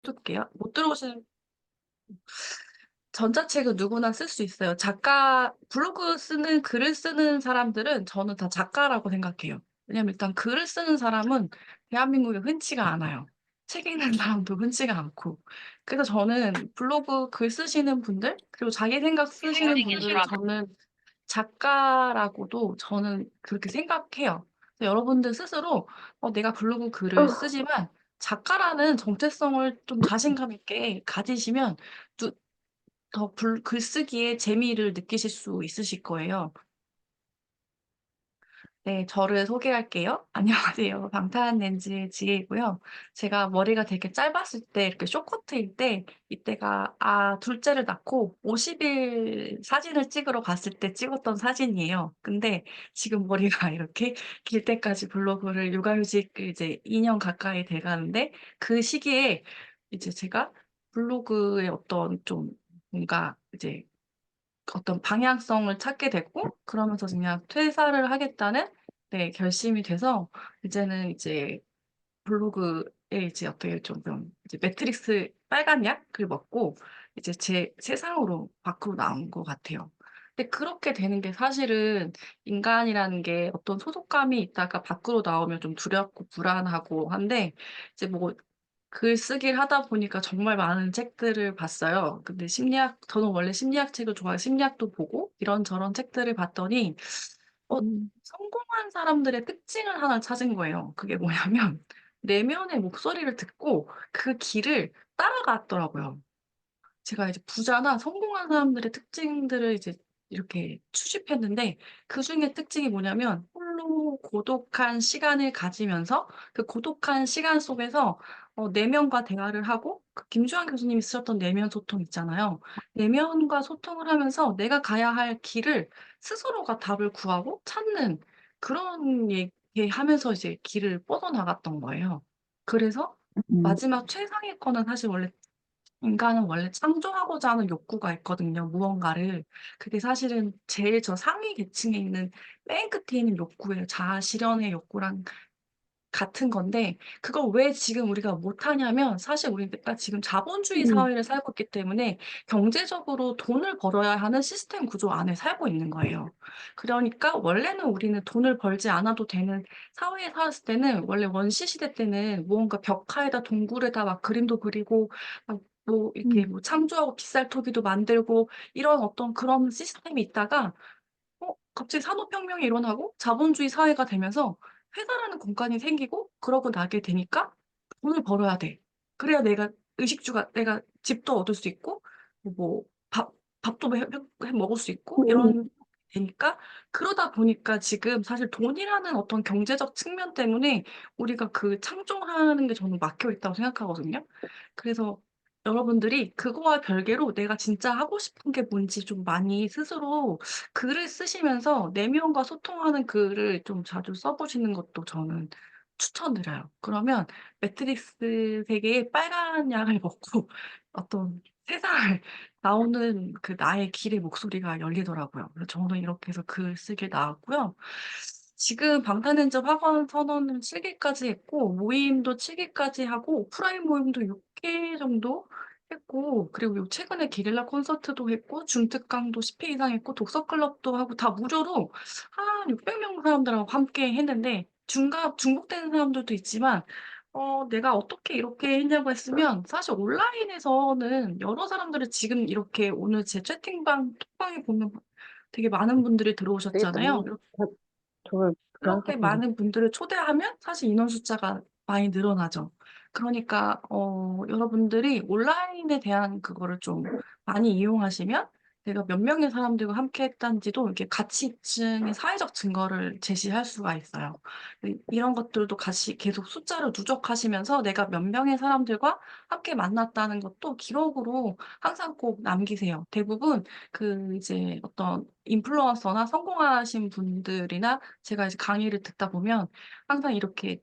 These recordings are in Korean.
해둘게요. 못 들어오신 전자책은 누구나 쓸 수 있어요. 작가, 블로그 쓰는, 글을 쓰는 사람들은 저는 다 작가라고 생각해요. 왜냐면 일단 글을 쓰는 사람은 대한민국에 흔치가 않아요. 책 읽는 사람도 흔치가 않고. 그래서 저는 블로그 글 쓰시는 분들, 그리고 자기 생각 쓰시는 분들을 저는 작가라고도 저는 그렇게 생각해요. 그래서 여러분들 스스로 내가 블로그 글을 쓰지만 작가라는 정체성을 좀 자신감 있게 가지시면 더 글쓰기에 재미를 느끼실 수 있으실 거예요. 네, 저를 소개할게요. 안녕하세요. 방탄렌즈의 지혜이고요. 제가 머리가 되게 짧았을 때, 이렇게 쇼커트일 때, 이때가, 둘째를 낳고 50일 사진을 찍으러 갔을 때 찍었던 사진이에요. 근데 지금 머리가 이렇게 길 때까지 블로그를 육아휴직 이제 2년 가까이 돼 가는데, 그 시기에 이제 제가 블로그의 어떤 좀 뭔가 이제 어떤 방향성을 찾게 됐고, 그러면서 그냥 퇴사를 하겠다는 네, 결심이 돼서 이제는 이제 블로그에 이제 어떻게 좀 이제 매트릭스 빨간 약을 먹고 이제 제 세상으로 밖으로 나온 것 같아요. 근데 그렇게 되는 게 사실은 인간이라는 게 어떤 소속감이 있다가 밖으로 나오면 좀 두렵고 불안하고 한데 이제 뭐 글쓰기를 하다 보니까 정말 많은 책들을 봤어요. 근데 저는 원래 심리학 책을 좋아해요. 심리학도 보고 이런저런 책들을 봤더니, 성공한 사람들의 특징을 하나 찾은 거예요. 그게 뭐냐면, 내면의 목소리를 듣고 그 길을 따라갔더라고요. 제가 이제 부자나 성공한 사람들의 특징들을 이제 이렇게 수집했는데 그중에 특징이 뭐냐면 홀로 고독한 시간을 가지면서 그 고독한 시간 속에서 내면과 대화를 하고 그 김주환 교수님이 쓰셨던 내면 소통 있잖아요. 내면과 소통을 하면서 내가 가야 할 길을 스스로가 답을 구하고 찾는 그런 얘기하면서 이제 길을 뻗어나갔던 거예요. 그래서 음, 마지막 최상의 거는 사실 원래 인간은 원래 창조하고자 하는 욕구가 있거든요, 무언가를. 그게 사실은 제일 저 상위 계층에 있는 맨 끝에 있는 욕구예요. 자아 실현의 욕구랑 같은 건데, 그걸 왜 지금 우리가 못하냐면, 사실 우리가 지금 자본주의 음, 사회를 살고 있기 때문에 경제적으로 돈을 벌어야 하는 시스템 구조 안에 살고 있는 거예요. 그러니까 원래는 우리는 돈을 벌지 않아도 되는 사회에 살았을 때는, 원래 원시 시대 때는 무언가 벽화에다 동굴에다 막 그림도 그리고, 막 뭐 이렇게 음, 뭐 창조하고 빗살토기도 만들고 이런 어떤 그런 시스템이 있다가 갑자기 산업혁명이 일어나고 자본주의 사회가 되면서 회사라는 공간이 생기고 그러고 나게 되니까 돈을 벌어야 돼. 그래야 내가 집도 얻을 수 있고, 뭐, 밥도 해 먹을 수 있고, 음, 이런 되니까, 그러다 보니까 지금 사실 돈이라는 어떤 경제적 측면 때문에 우리가 그 창조하는 게 저는 막혀 있다고 생각하거든요. 그래서 여러분들이 그거와 별개로 내가 진짜 하고 싶은 게 뭔지 좀 많이 스스로 글을 쓰시면서 내면과 소통하는 글을 좀 자주 써보시는 것도 저는 추천드려요. 그러면 매트릭스 세계의 빨간 약을 먹고 어떤 세상을 나오는 그 나의 길의 목소리가 열리더라고요. 그래서 저는 이렇게 해서 글 쓰기 나왔고요. 지금 방탄엔저 학원 선언을 7기까지 했고, 모임도 7기까지 하고, 오프라인 모임도 6개 정도 했고, 그리고 요 최근에 게릴라 콘서트도 했고, 중특강도 10회 이상 했고, 독서클럽도 하고, 다 무료로 한 600명 사람들하고 함께 했는데, 중복되는 사람들도 있지만, 내가 어떻게 이렇게 했냐고 했으면, 사실 온라인에서는 여러 사람들을 지금 이렇게 오늘 제 톡방에 보면 되게 많은 분들이 되겠다. 들어오셨잖아요. 저걸 그렇게 들어갔었는데. 많은 분들을 초대하면 사실 인원 숫자가 많이 늘어나죠. 그러니까 여러분들이 온라인에 대한 그거를 좀 많이 이용하시면 내가 몇 명의 사람들과 함께 했다는지도 이렇게 가치층의 사회적 증거를 제시할 수가 있어요. 이런 것들도 같이 계속 숫자를 누적하시면서 내가 몇 명의 사람들과 함께 만났다는 것도 기록으로 항상 꼭 남기세요. 대부분 그 이제 어떤 인플루언서나 성공하신 분들이나 제가 이제 강의를 듣다 보면 항상 이렇게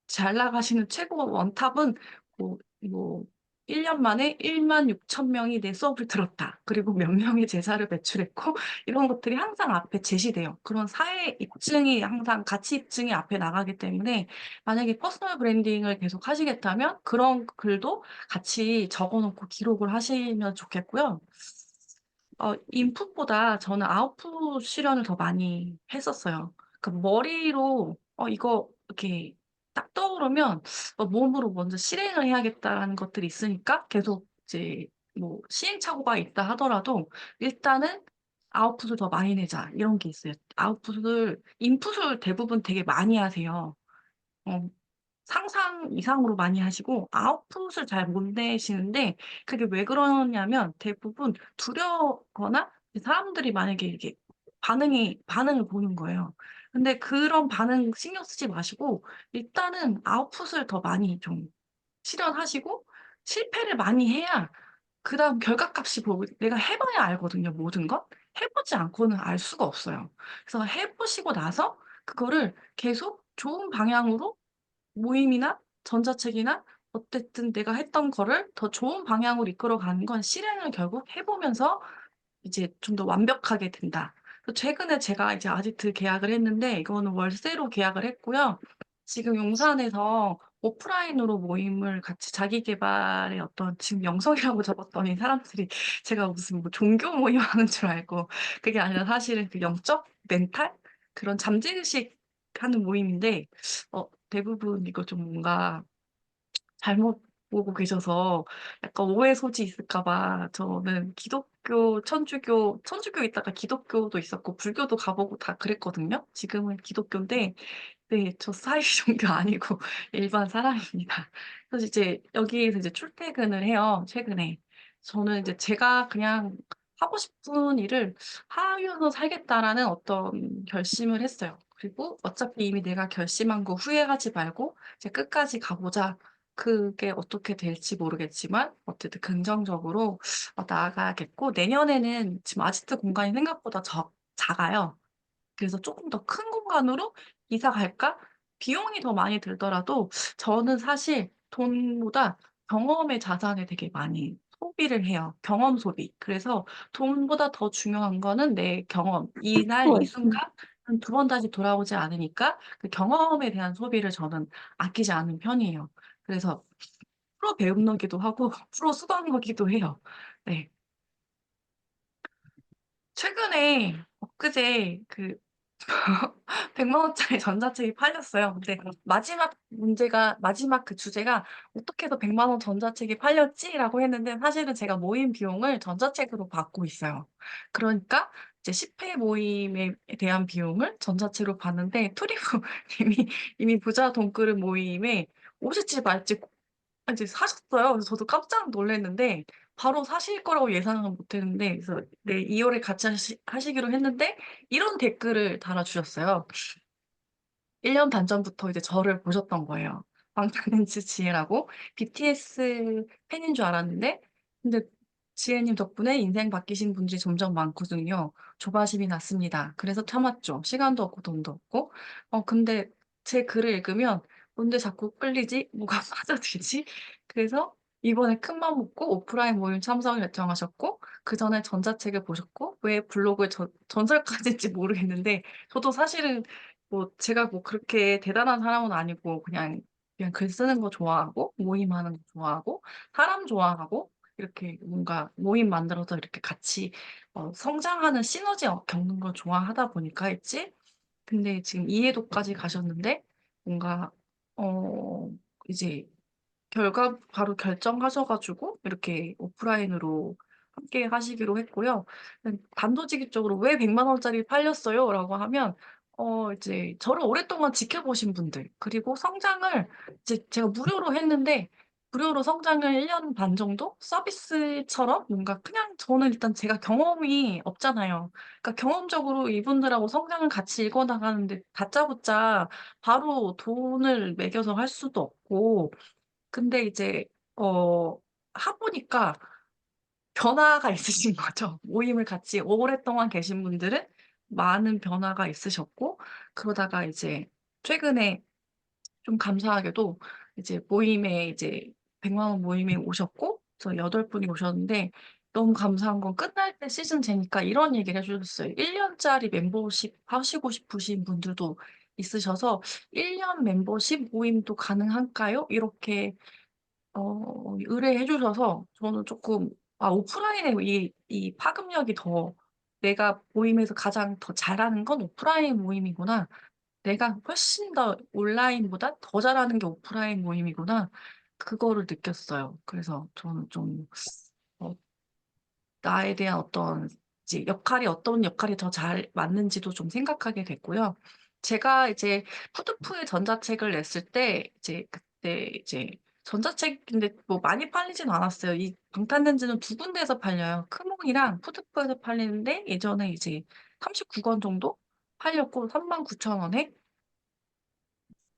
잘 나가시는 최고 원탑은 뭐 1년 만에 16,000 명이 내 수업을 들었다. 그리고 몇 명의 제자를 배출했고 이런 것들이 항상 앞에 제시돼요. 그런 사회 입증이 항상 가치 입증이 앞에 나가기 때문에 만약에 퍼스널 브랜딩을 계속 하시겠다면 그런 글도 같이 적어 놓고 기록을 하시면 좋겠고요. 인풋보다 저는 아웃풋 실현을 더 많이 했었어요. 그 머리로 이거 이렇게 딱 떠오르면 몸으로 먼저 실행을 해야겠다라는 것들이 있으니까 계속 이제 뭐 시행착오가 있다 하더라도 일단은 '아웃풋을 더 많이 내자.' 이런 게 있어요. 아웃풋을 인풋을 대부분 되게 많이 하세요. 어 상상 이상으로 많이 하시고 아웃풋을 잘 못 내시는데 그게 왜 그러냐면 대부분 두려워하거나 사람들이 만약에 이렇게 반응을 보는 거예요. 근데 그런 반응 신경 쓰지 마시고 일단은 아웃풋을 더 많이 좀 실현하시고 실패를 많이 해야 그다음 결과값이 내가 해 봐야 알거든요, 모든 건. 해 보지 않고는 알 수가 없어요. 그래서 해 보시고 나서 그거를 계속 좋은 방향으로 모임이나 전자책이나 어쨌든 내가 했던 거를 더 좋은 방향으로 이끌어가는 건 실행을 결국 해 보면서 이제 좀 더 완벽하게 된다. 최근에 제가 이제 아지트 계약을 했는데 이거는 월세로 계약을 했고요. 지금 용산에서 오프라인으로 모임을 같이 자기 계발의 어떤 지금 영성이라고 적었더니 사람들이 제가 무슨 뭐 종교 모임하는 줄 알고 그게 아니라 사실은 그 영적 멘탈 그런 잠재의식 하는 모임인데 대부분 이거 좀 뭔가 잘못 보고 계셔서 약간 오해 소지 있을까 봐 저는 기독교, 천주교 있다가 기독교도 있었고 불교도 가 보고 다 그랬거든요. 지금은 기독교인데 네 저 사이비 종교 아니고 일반 사람입니다. 그래서 이제 여기에서 이제 출퇴근을 해요, 최근에. 저는 이제 제가 그냥 하고 싶은 일을 하면서 살겠다라는 어떤 결심을 했어요. 그리고 어차피 이미 내가 결심한 거 후회하지 말고 이제 끝까지 가 보자. 그게 어떻게 될지 모르겠지만 어쨌든 긍정적으로 나아가야겠고 내년에는 지금 아지트 공간이 생각보다 작아요. 그래서 '쪼끔 더 큰 공간으로 이사 갈까?' 비용이 더 많이 들더라도 저는 사실 돈보다 경험의 자산에 되게 많이 소비를 해요. 경험 소비. 그래서 돈보다 더 중요한 거는 내 경험. 이날 이 음. 순간은 두 번 다시 돌아오지 않으니까 그 경험에 대한 소비를 저는 아끼지 않은 편이에요. 그래서 프로 배움러기도 하고 프로 수강러기도 해요. 네. 최근에 엊그제 100만 원짜리 전자책이 팔렸어요. 근데 마지막 그 주제가 '어떻게 해서 100만 원 전자책이 팔렸지?'라고 했는데 사실은 제가 모임 비용을 전자책으로 받고 있어요. 그러니까 이제 10회 모임에 대한 비용을 전자책으로 받는데 투리부 이미 부자 돈끄르 모임에 오실지 말지 이제 사셨어요. 그래서 저도 깜짝 놀랐는데 바로 사실 거라고 예상은 못 했는데 그래서 네 2 월에 같이 하시기로 했는데 이런 댓글을 달아주셨어요. 1년 반 전부터 이제 저를 보셨던 거예요. 방탄렌즈 지혜라고. BTS 팬인 줄 알았는데 근데 "지혜님 덕분에 인생 바뀌신 분들이 점점 많거든요. 조바심이 났습니다. 그래서 참았죠. 시간도 없고 돈도 없고." 근데 제 글을 읽으면 '뭔데 자꾸 끌리지? 뭐가 빠져들지?' 그래서 이번에 큰맘 먹고 오프라인 모임 참석을 결정하셨고 그전에 전자책을 보셨고 왜 블로그에 전설까지인지 모르겠는데 저도 사실은 제가 그렇게 대단한 사람은 아니고 그냥 글 쓰는 거 좋아하고 모임하는 거 좋아하고 사람 좋아하고 이렇게 뭔가 모임 만들어서 이렇게 같이 성장하는 시너지 겪는 걸 좋아하다 보니까 했지 근데 지금 이해도까지 가셨는데 뭔가 어 이제 바로 결정하셔 가지고 이렇게 오프라인으로 함께 하시기로 했고요. 단도직입적으로 "왜 100만 원짜리 팔렸어요?"라고 하면 이제 저를 오랫동안 지켜보신 분들 그리고 성장을 이제 제가 무료로 했는데 무료로 성장을 1년 반 정도 서비스처럼 뭔가 그냥 저는 일단 제가 경험이 없잖아요. 그러니까 경험적으로 이분들하고 성장을 같이 읽어 나가는데 다짜고짜 바로 돈을 매겨서 할 수도 없고 근데 이제 어 보니까 변화가 있으신 거죠. 모임을 같이 오랫동안 계신 분들은 많은 변화가 있으셨고 그러다가 이제 최근에 좀 감사하게도 이제 모임에 이제 100만 원 모임에 오셨고 저 8분이 오셨는데 너무 감사한 건 끝날 때 시즌 되니까 이런 얘기를 해주셨어요. 1년짜리 멤버십 하시고 싶으신 분들도 있으셔서 1년 멤버십 모임도 가능할까요? 이렇게 의뢰해 주셔서 저는 조금 오프라인에 이 파급력이 더 내가 모임에서 가장 더 잘하는 건 오프라인 모임이구나. 내가 훨씬 더 온라인보다 더 잘하는 게 오프라인 모임이구나. 그거를 느꼈어요. 그래서 저는 좀 어, 나에 대한 이제 어떤 역할이 더 잘 맞는지도 좀 생각하게 됐고요. 제가 이제 푸드푸의 전자책을 냈을 때 그때 이제 전자책인데 뭐 많이 팔리진 않았어요. 이 방탄렌즈는 두 군데에서 팔려요. 크몽이랑 푸드푸에서 팔리는데 예전에 이제 39권 정도 팔렸고 39,000원에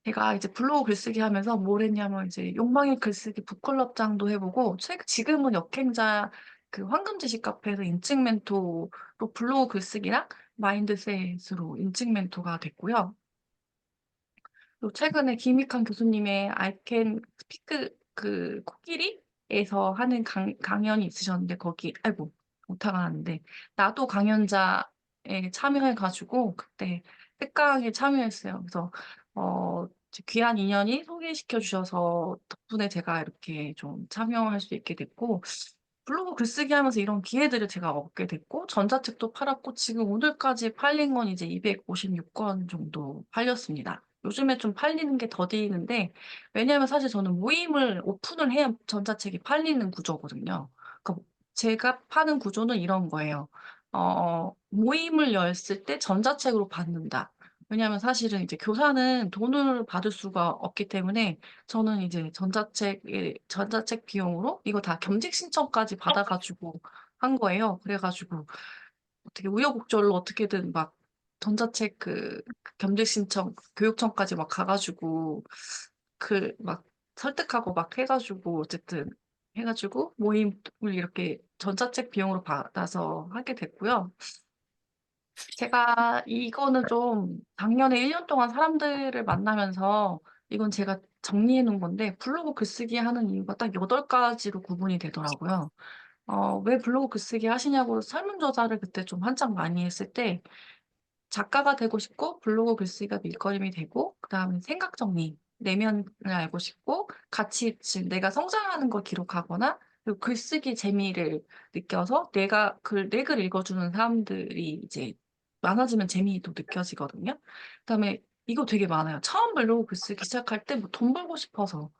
제가 이제 블로그 글쓰기 하면서 뭘 했냐면 이제 욕망의 글쓰기 북클럽장도 해보고 지금은 역행자 그 황금지식 카페에서 인증 멘토로 블로그 글쓰기랑 마인드셋으로 인증 멘토가 됐고요. 또 최근에 김익환 교수님의 I can speak 그 코끼리에서 하는 강연이 있으셨는데 거기 아이고 못하가 하는데 나도 강연자에 참여해가지고 그때 특강에 참여했어요. 그래서 이제 귀한 인연이 소개시켜 주셔서 덕분에 제가 이렇게 좀 참여할 수 있게 됐고 블로그 글쓰기 하면서 이런 기회들을 제가 얻게 됐고 전자책도 팔았고 지금 오늘까지 팔린 건 이제 256권 정도 팔렸습니다. 요즘에 좀 팔리는 게 더디는데 왜냐하면 사실 저는 모임을 오픈을 해야 전자책이 팔리는 구조거든요. 그러니까 제가 파는 구조는 이런 거예요. 모임을 열었을 때 전자책으로 받는다. 왜냐하면 사실은 이제 교사는 돈을 받을 수가 없기 때문에 저는 이제 전자책 비용으로 이거 다 겸직 신청까지 받아가지고 한 거예요. 그래가지고 어떻게 우여곡절로 어떻게든 막 전자책 그 겸직 신청 교육청까지 막 가가지고 막 설득하고 막 해가지고 어쨌든 해가지고 모임을 이렇게 전자책 비용으로 받아서 하게 됐고요. 제가 이거는 좀 작년에 1년 동안 사람들을 만나면서 이건 제가 정리해 놓은 건데 블로그 글쓰기 하는 이유가 딱 8가지로 구분이 되더라고요. 왜 블로그 글쓰기 하시냐고 설문조사를 그때 좀 한창 많이 했을 때 작가가 되고 싶고 블로그 글쓰기가 밀거림이 되고 그다음에 생각 정리, 내면을 알고 싶고 지금 내가 성장하는 걸 기록하거나 그리고 글쓰기 재미를 느껴서 내 글 읽어주는 사람들이 이제 많아지면 재미도 느껴지거든요. 그다음에 이거 되게 많아요. 처음 블로그 글쓰기 시작할 때 뭐 돈 벌고 싶어서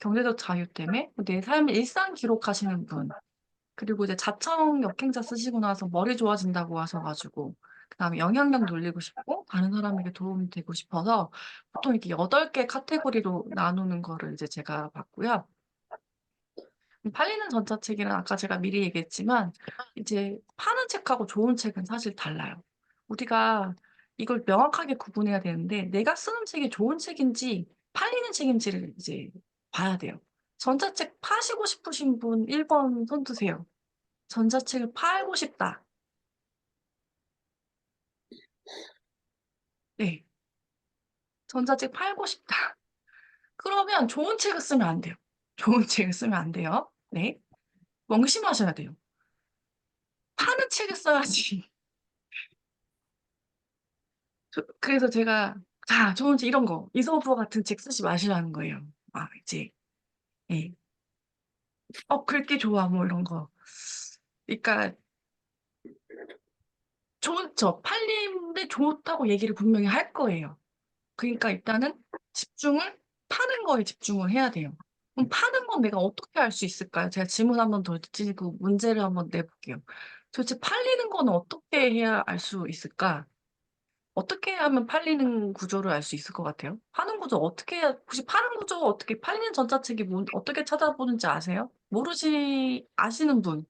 경제적 자유 때문에 내 삶의 일상 기록하시는 분 그리고 이제 자청 역행자 쓰시고 나서 머리 좋아진다고 하셔가지고, 그다음에 영향력 놀리고 싶고, 다른 사람에게 도움이 되고 싶어서, 보통 이렇게 8개 카테고리로 나누는 거를 이제 제가 봤고요. 팔리는 전자책이랑 아까 제가 미리 얘기했지만, 이제 파는 책하고 좋은 책은 사실 달라요. 우리가 이걸 명확하게 구분해야 되는데, 내가 쓰는 책이 좋은 책인지, 팔리는 책인지를 이제 봐야 돼요. 전자책 파시고 싶으신 분 1번 손 드세요. 전자책을 팔고 싶다. 네. 전자책 팔고 싶다. 그러면 좋은 책을 쓰면 안 돼요. 좋은 책을 쓰면 안 돼요. 네. 명심하셔야 돼요. 파는 책을 써야지. 그래서 제가, 자, 좋은 책 이런 거. 이소부어 같은 책 쓰지 마시라는 거예요. 이제, 예. 글게 좋아, 뭐 이런 거. 그러니까, 팔림데 좋다고 얘기를 분명히 할 거예요. 그러니까 일단은 집중을 파는 거에 집중을 해야 돼요. 그럼 파는 건 내가 어떻게 할 수 있을까요? 제가 질문 한 번 더 드리고 문제를 한번 내볼게요. 도대체 팔리는 거는 어떻게 해야 알 수 있을까? 어떻게 하면 팔리는 구조를 알 수 있을 것 같아요? 혹시 파는 구조가 어떻게, 팔리는 전자책이 어떻게 찾아보는지 아세요? 아시는 분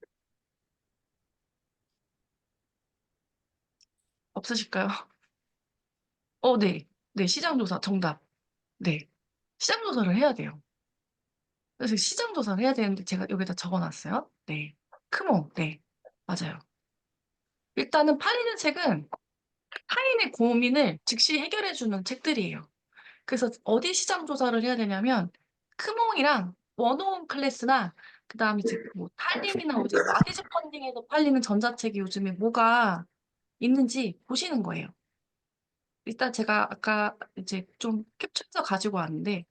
없으실까요? 네. 네, 시장조사, 정답. 네. 시장조사를 해야 돼요. 그래서 시장 조사를 해야 되는데 제가 여기다 적어놨어요. 네. 크모. 네. 맞아요. 일단은 팔리는 책은 타인의 고민을 즉시 해결해주는 책들이에요. 그래서 어디 시장 조사를 해야 되냐면 크몽이랑 원어원 클래스나 그다음에 이제 뭐 탈림이나 이제 마디즈 펀딩에서 팔리는 전자책이 요즘에 뭐가 있는지 보시는 거예요. 일단 제가 아까 이제 좀 캡처해서 가지고 왔는데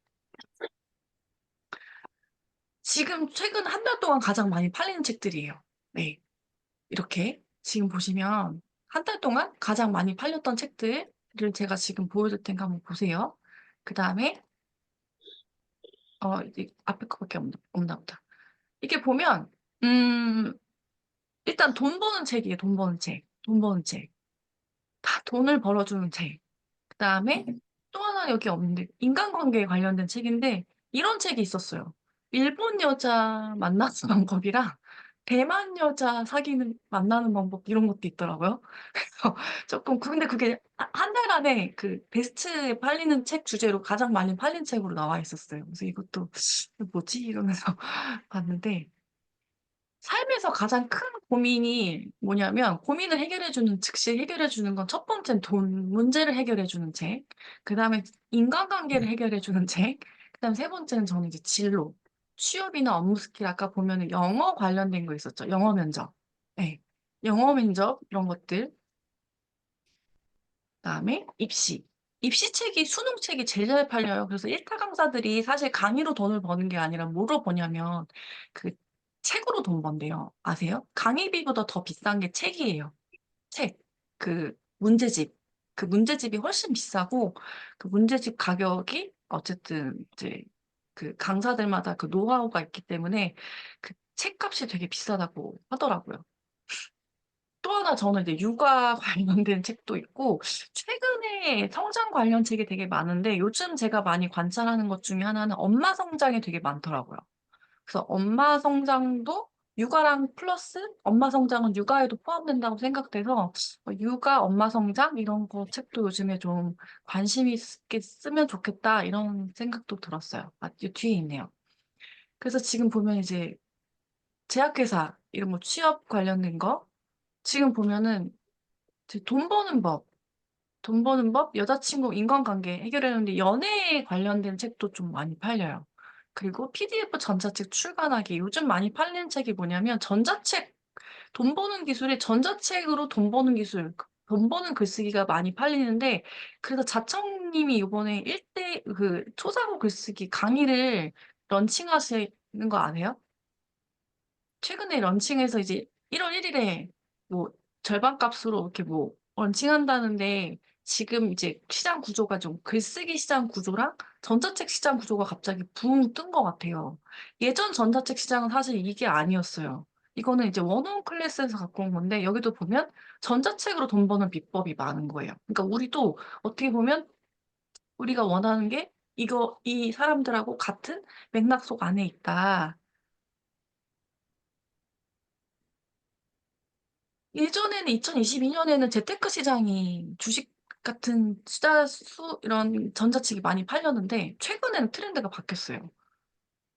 지금 최근 한 달 동안 가장 많이 팔리는 책들이에요. 네. 이렇게 지금 보시면 한 달 동안 가장 많이 팔렸던 책들을 제가 지금 보여줄 테니까 한번 보세요. 그다음에 이제 앞에 거밖에 없나 보다. 이게 보면 음 일단 돈 버는 책이에요. 돈 버는 책. 돈 버는 책. 다 돈을 벌어주는 책. 그다음에 또 하나 여기 없는데 인간관계에 관련된 책인데 이런 책이 있었어요. 일본 여자 만나는 방법이랑 대만 여자 사귀는 만나는 방법 이런 것도 있더라고요. 그래서 쪼끔 근데 그게 한 달 안에 그 베스트에 팔리는 책 주제로 가장 많이 팔린 책으로 나와 있었어요. 그래서 이것도 '뭐지?' 이러면서 봤는데 삶에서 가장 큰 고민이 뭐냐면 고민을 해결해 주는 즉시 해결해 주는 건 첫 번째는 돈 문제를 해결해 주는 책, 그다음에 인간관계를 해결해 주는 책, 그다음에 세 번째는 저는 이제 진로, 취업이나 업무 스킬 아까 보면은 영어 관련된 거 있었죠. 영어 면접. 예. 영어 면접 이런 것들. 그다음에 입시. 입시 책이 수능 책이 제일 잘 팔려요. 그래서 일타 강사들이 사실 강의로 돈을 버는 게 아니라 뭐로 버냐면 그 책으로 돈 번대요. 아세요? 강의비보다 더 비싼 게 책이에요. 책. 그 문제집. 그 문제집이 훨씬 비싸고 그 문제집 가격이 어쨌든 이제 그 강사들마다 그 노하우가 있기 때문에 그 책값이 되게 비싸다고 하더라고요. 또 하나 저는 이제 육아 관련된 책도 있고 최근에 성장 관련 책이 되게 많은데 요즘 제가 많이 관찰하는 것 중에 하나는 엄마 성장이 되게 많더라고요. 그래서 엄마 성장도 육아랑 플러스 엄마 성장은 육아에도 포함된다고 생각돼서 육아, 엄마 성장 이런 거 책도 요즘에 좀 관심 있게 쓰면 좋겠다 이런 생각도 들었어요. 이 뒤에 있네요. 그래서 지금 보면 이제 제약회사 이런 거 취업 관련된 거 지금 보면은 이제 돈 버는 법, 여자친구 인간관계 해결하는데 연애에 관련된 책도 좀 많이 팔려요. 그리고 PDF 전자책 출간하기. 요즘 많이 팔리는 책이 뭐냐면 전자책 돈 버는 기술이 전자책으로 돈 버는 기술, 돈 버는 글쓰기가 많이 팔리는데 그래서 자청님이 요번에 1대 그 초사고 글쓰기 강의를 런칭하시는 거 아세요? 최근에 런칭해서 이제 1월 1 일에 뭐 절반값으로 이렇게 뭐 런칭한다는데 지금 이제 시장 구조가 좀 글쓰기 시장 구조랑 전자책 시장 구조가 갑자기 붕 뜬 것 같아요. 예전 전자책 시장은 사실 이게 아니었어요. 이거는 이제 원어원 클래스에서 갖고 온 건데 여기도 보면 전자책으로 돈 버는 비법이 많은 거예요. 그러니까 우리도 어떻게 보면 우리가 원하는 게 이거 이 사람들하고 같은 맥락 속 안에 있다. 예전에는 2022 년에는 재테크 시장이 주식 같은 투자 이런 전자책이 많이 팔렸는데 최근에는 트렌드가 바뀌었어요.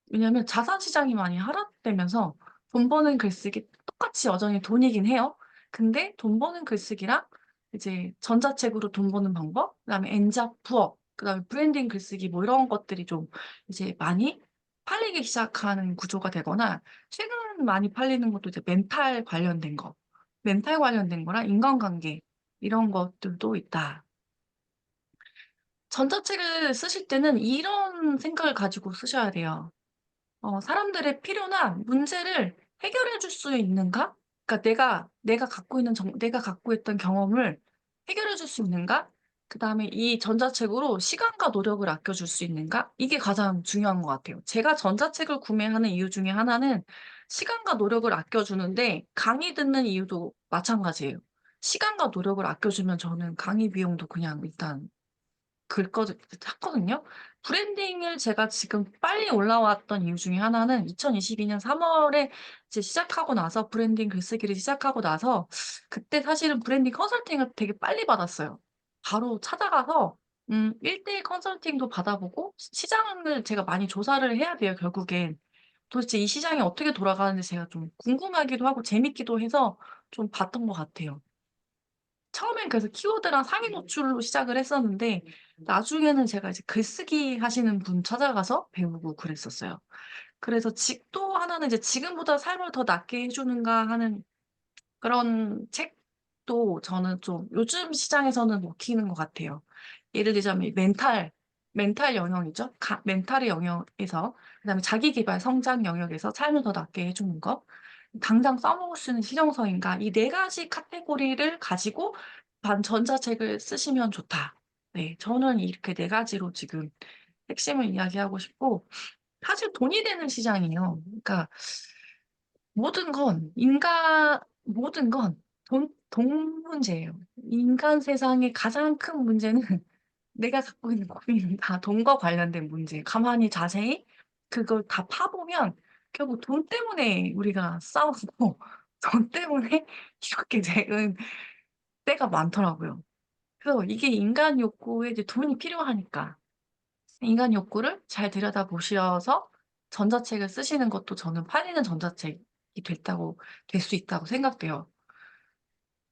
왜냐하면 자산 시장이 많이 하락되면서 돈 버는 글쓰기 똑같이 여전히 돈이긴 해요. 근데 돈 버는 글쓰기랑 이제 전자책으로 돈 버는 방법, 그다음에 엔잡 부업, 그다음에 브랜딩 글쓰기 뭐 이런 것들이 좀 이제 많이 팔리기 시작하는 구조가 되거나 최근 많이 팔리는 것도 이제 멘탈 관련된 거, 멘탈 관련된 거랑 인간관계 이런 것들도 있다. 전자책을 쓰실 때는 이런 생각을 가지고 쓰셔야 돼요. 사람들의 필요나 문제를 해결해 줄 수 있는가? 그러니까 내가 갖고 있는 내가 갖고 있던 경험을 해결해 줄 수 있는가? 그다음에 이 전자책으로 시간과 노력을 아껴 줄 수 있는가? 이게 가장 중요한 것 같아요. 제가 전자책을 구매하는 이유 중에 하나는 시간과 노력을 아껴 주는데 강의 듣는 이유도 마찬가지예요. 시간과 노력을 아껴 주면 저는 강의 비용도 그냥 일단 샀거든요. 브랜딩을 제가 지금 빨리 올라왔던 이유 중에 하나는 2022년 3 월에 이제 시작하고 나서 브랜딩 글쓰기를 시작하고 나서 그때 사실은 브랜딩 컨설팅을 되게 빨리 받았어요. 바로 찾아가서 1대1 컨설팅도 받아보고 시장을 제가 많이 조사를 해야 돼요 결국엔. 도대체 이 시장이 어떻게 돌아가는지 제가 좀 궁금하기도 하고 재밌기도 해서 좀 봤던 것 같아요. 처음엔 그래서 키워드랑 상위 노출로 시작을 했었는데 나중에는 제가 이제 글쓰기 하시는 분 찾아가서 배우고 그랬었어요. 그래서 또 하나는 이제 '지금보다 삶을 더 낫게 해 주는가.' 하는 그런 책도 저는 좀 요즘 시장에서는 먹히는 것 같아요. 예를 들자면 이 멘탈 영역이죠. 멘탈의 영역에서, 그다음에 자기 계발 성장 영역에서 삶을 더 낫게 해 주는 거, 당장 써먹을 수 있는 실용서인가, 이 네 가지 카테고리를 가지고 전자책을 쓰시면 좋다. 네. 저는 이렇게 네 가지로 지금 핵심을 이야기하고 싶고, 사실 돈이 되는 시장이에요. 그러니까 모든 건 돈 문제예요. 인간 세상의 가장 큰 문제는 내가 갖고 있는 고민은 다 돈과 관련된 문제예요. 가만히 자세히 그걸 다 파보면 결국 돈 때문에 우리가 싸우고 돈 때문에 이렇게 되는 때가 많더라고요. 그래서 이게 인간 욕구에 이제 돈이 필요하니까 인간 욕구를 잘 들여다보셔서 전자책을 쓰시는 것도 저는 팔리는 전자책이 될 수 있다고 생각돼요.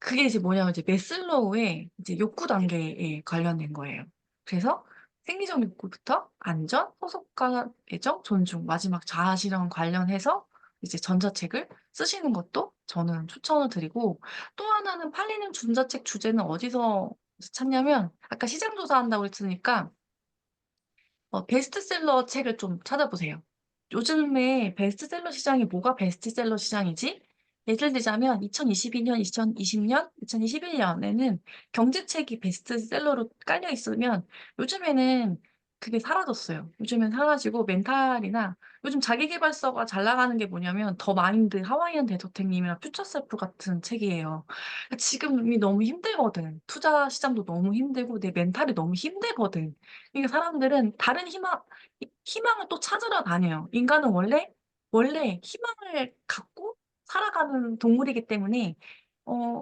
그게 이제 뭐냐면 이제 매슬로우의 이제 욕구 단계에 관련된 거예요. 그래서 생리적 욕구부터 안전, 소속감, 애정, 존중, 마지막 자아 실현 관련해서 이제 전자책을 쓰시는 것도 저는 추천을 드리고, 또 하나는 팔리는 전자책 주제는 어디서 찾냐면, 아까 시장 조사한다고 했으니까 베스트셀러 책을 좀 찾아보세요. 요즘에 베스트셀러 시장이 뭐가 베스트셀러 시장이지? 예를 들자면 2022년, 2020년, 2021년에는 경제책이 베스트셀러로 깔려 있으면 요즘에는 그게 사라졌어요. 요즘엔 사라지고 멘탈이나, 요즘 자기계발서가 잘 나가는 게 뭐냐면 더 마인드, 하와이안 대저택님이랑 퓨처셀프 같은 책이에요. 그러니까 지금이 너무 힘들거든. 투자 시장도 너무 힘들고 내 멘탈이 너무 힘들거든. 그러니까 사람들은 다른 희망을 또 찾으러 다녀요. 인간은 원래 희망을 갖고 살아가는 동물이기 때문에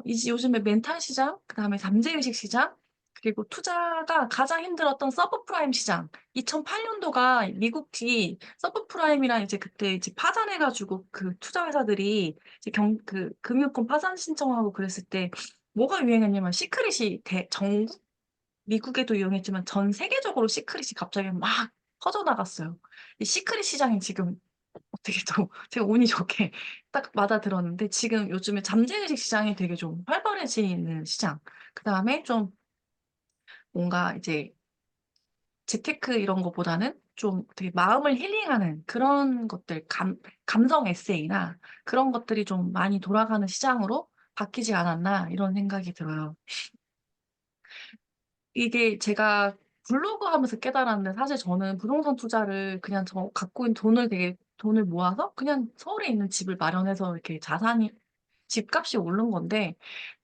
이제 요즘에 멘탈 시장, 그다음에 잠재의식 시장, 그리고 투자가 가장 힘들었던 서브프라임 시장. 2008 년도가 미국이 서브프라임이랑 이제 그때 이제 파산해 가지고 그 투자 회사들이 이제 금융권 파산 신청하고 그랬을 때 뭐가 유행했냐면 시크릿이 전국 미국에도 이용했지만 전 세계적으로 시크릿이 갑자기 막 퍼져나갔어요. 이 시크릿 시장이 지금 어떻게 또 제가 운이 좋게 딱 맞아들었는데, 지금 요즘에 잠재의식 시장이 되게 좀 활발해지는 시장. 그다음에 좀 뭔가 이제 재테크 이런 것보다는 좀 되게 마음을 힐링하는 그런 것들, 감성 에세이나 그런 것들이 좀 많이 돌아가는 시장으로 바뀌지 않았나, 이런 생각이 들어요. 이게 제가 블로그 하면서 깨달았는데, 사실 저는 부동산 투자를 그냥 저 갖고 있는 돈을 모아서 그냥 서울에 있는 집을 마련해서 이렇게 집값이 오른 건데,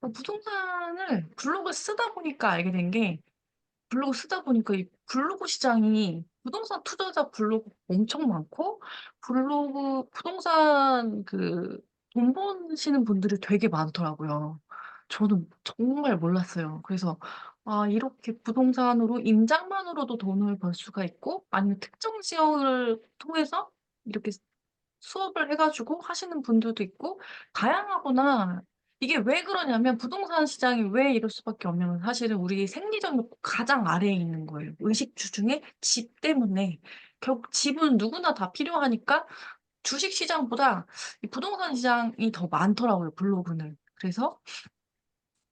부동산을 블로그 쓰다 보니까 알게 된 게, 블로그 쓰다 보니까 이 블로그 시장이 부동산 투자자 블로그 엄청 많고, 부동산 돈 버시는 분들이 되게 많더라고요. 저는 정말 몰랐어요. 그래서 이렇게 부동산으로 임장만으로도 돈을 벌 수가 있고, 아니면 특정 지역을 통해서 이렇게 수업을 해 가지고 하시는 분들도 있고 다양하구나. 이게 왜 그러냐면, 부동산 시장이 왜 이럴 수밖에 없냐면 사실은 우리 생리적 욕구 가장 아래에 있는 거예요. 의식주 중에 집 때문에. 결국 집은 누구나 다 필요하니까 주식 시장보다 이 부동산 시장이 더 많더라고요, 블로그는. 그래서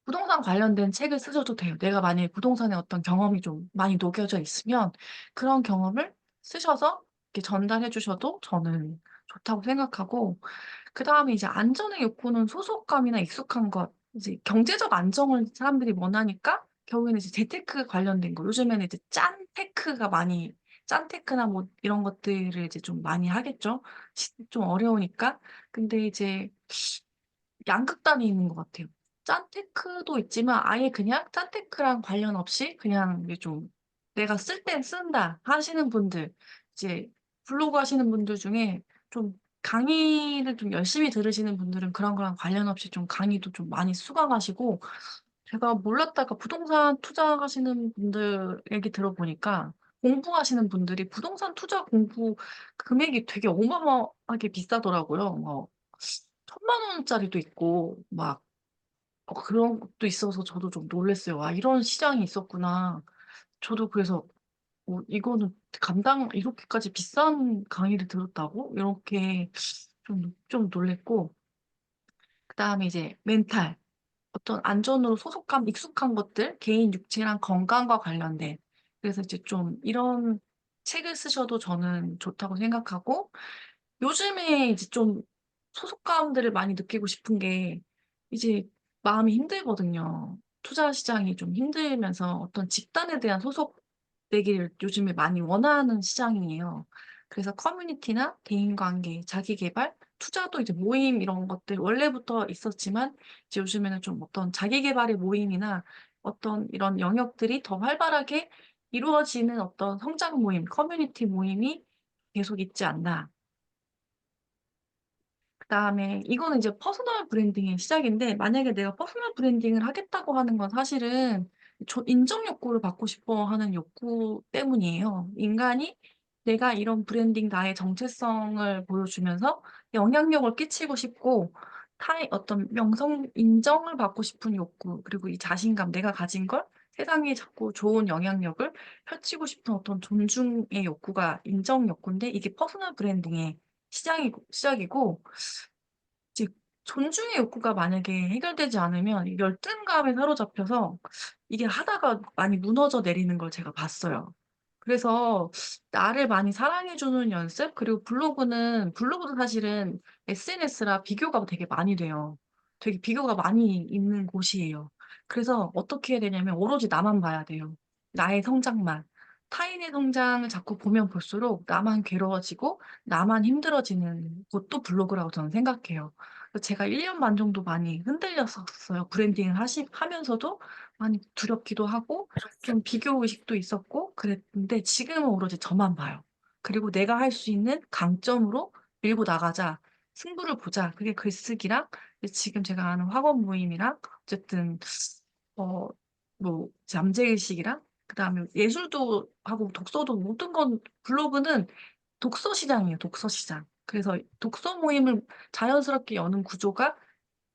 부동산 관련된 책을 쓰셔도 돼요. 내가 만약에 부동산에 어떤 경험이 좀 많이 녹여져 있으면 그런 경험을 쓰셔서 이렇게 전달해 주셔도 저는 좋다고 생각하고, 그다음에 이제 안전의 욕구는 소속감이나 익숙한 것, 이제 경제적 안정을 사람들이 원하니까 결국에는 이제 재테크 관련된 거, 요즘에는 이제 짠테크나 뭐 이런 것들을 이제 좀 많이 하겠죠. 좀 어려우니까. 근데 이제 양극단이 있는 것 같아요. 짠테크도 있지만 아예 그냥 짠테크랑 관련 없이 그냥 이게 좀 '내가 쓸 땐 쓴다.' 하시는 분들, 이제 블로그 하시는 분들 중에 좀 강의를 좀 열심히 들으시는 분들은 그런 거랑 관련 없이 좀 강의도 좀 많이 수강하시고, 제가 몰랐다가 부동산 투자하시는 분들 얘기 들어보니까 공부하시는 분들이 부동산 투자 공부 금액이 되게 어마어마하게 비싸더라고요. 뭐 1,000만 원짜리도 있고 막 그런 것도 있어서 저도 좀 놀랐어요. '아, 이런 시장이 있었구나.' 저도 그래서 이거는 이렇게까지 비싼 강의를 들었다고? 이렇게 좀 놀랬고, 그다음에 이제 멘탈. 어떤 안전으로 소속감, 익숙한 것들, 개인 육체랑 건강과 관련된. 그래서 이제 좀 이런 책을 쓰셔도 저는 좋다고 생각하고, 요즘에 이제 좀 소속감들을 많이 느끼고 싶은 게, 이제 마음이 힘들거든요. 투자 시장이 좀 힘들면서 어떤 집단에 대한 소속되기를 요즘에 많이 원하는 시장이에요. 그래서 커뮤니티나 대인관계, 자기계발, 투자도 이제 모임 이런 것들 원래부터 있었지만, 이제 요즘에는 좀 어떤 자기계발의 모임이나 어떤 이런 영역들이 더 활발하게 이루어지는 어떤 성장 모임, 커뮤니티 모임이 계속 있지 않나. 그다음에 이거는 이제 퍼스널 브랜딩의 시작인데, 만약에 내가 퍼스널 브랜딩을 하겠다고 하는 건 사실은 인정 욕구를 받고 싶어 하는 욕구 때문이에요. 인간이 내가 이런 브랜딩 나의 정체성을 보여주면서 영향력을 끼치고 싶고, 타의 어떤 인정을 받고 싶은 욕구, 그리고 이 자신감, 내가 가진 걸 세상에 자꾸 좋은 영향력을 펼치고 싶은 어떤 존중의 욕구가 인정 욕구인데, 이게 퍼스널 브랜딩의 시작이고, 이제 존중의 욕구가 만약에 해결되지 않으면 이 열등감에 사로잡혀서 이게 하다가 많이 무너져 내리는 걸 제가 봤어요. 그래서 나를 많이 사랑해주는 연습, 그리고 블로그도 사실은 SNS라 비교가 되게 많이 돼요. 되게 비교가 많이 있는 곳이에요. 그래서 어떻게 해야 되냐면 오로지 나만 봐야 돼요. 나의 성장만. 타인의 성장을 자꾸 보면 볼수록 나만 괴로워지고 나만 힘들어지는 곳도 블로그라고 저는 생각해요. 그래서 제가 1년 반 정도 많이 흔들렸었어요. 브랜딩을 하면서도 많이 두렵기도 하고, 좀 비교의식도 있었고, 그랬는데 지금은 오로지 저만 봐요. 그리고 내가 할 수 있는 강점으로 밀고 나가자. 승부를 보자. 그게 글쓰기랑, 지금 제가 아는 학원 모임이랑, 어쨌든, 어, 뭐, 잠재의식이랑, 그다음에 예술도 하고 독서도 모든 건 블로그는 독서 시장이에요. 독서 시장. 그래서 독서 모임을 자연스럽게 여는 구조가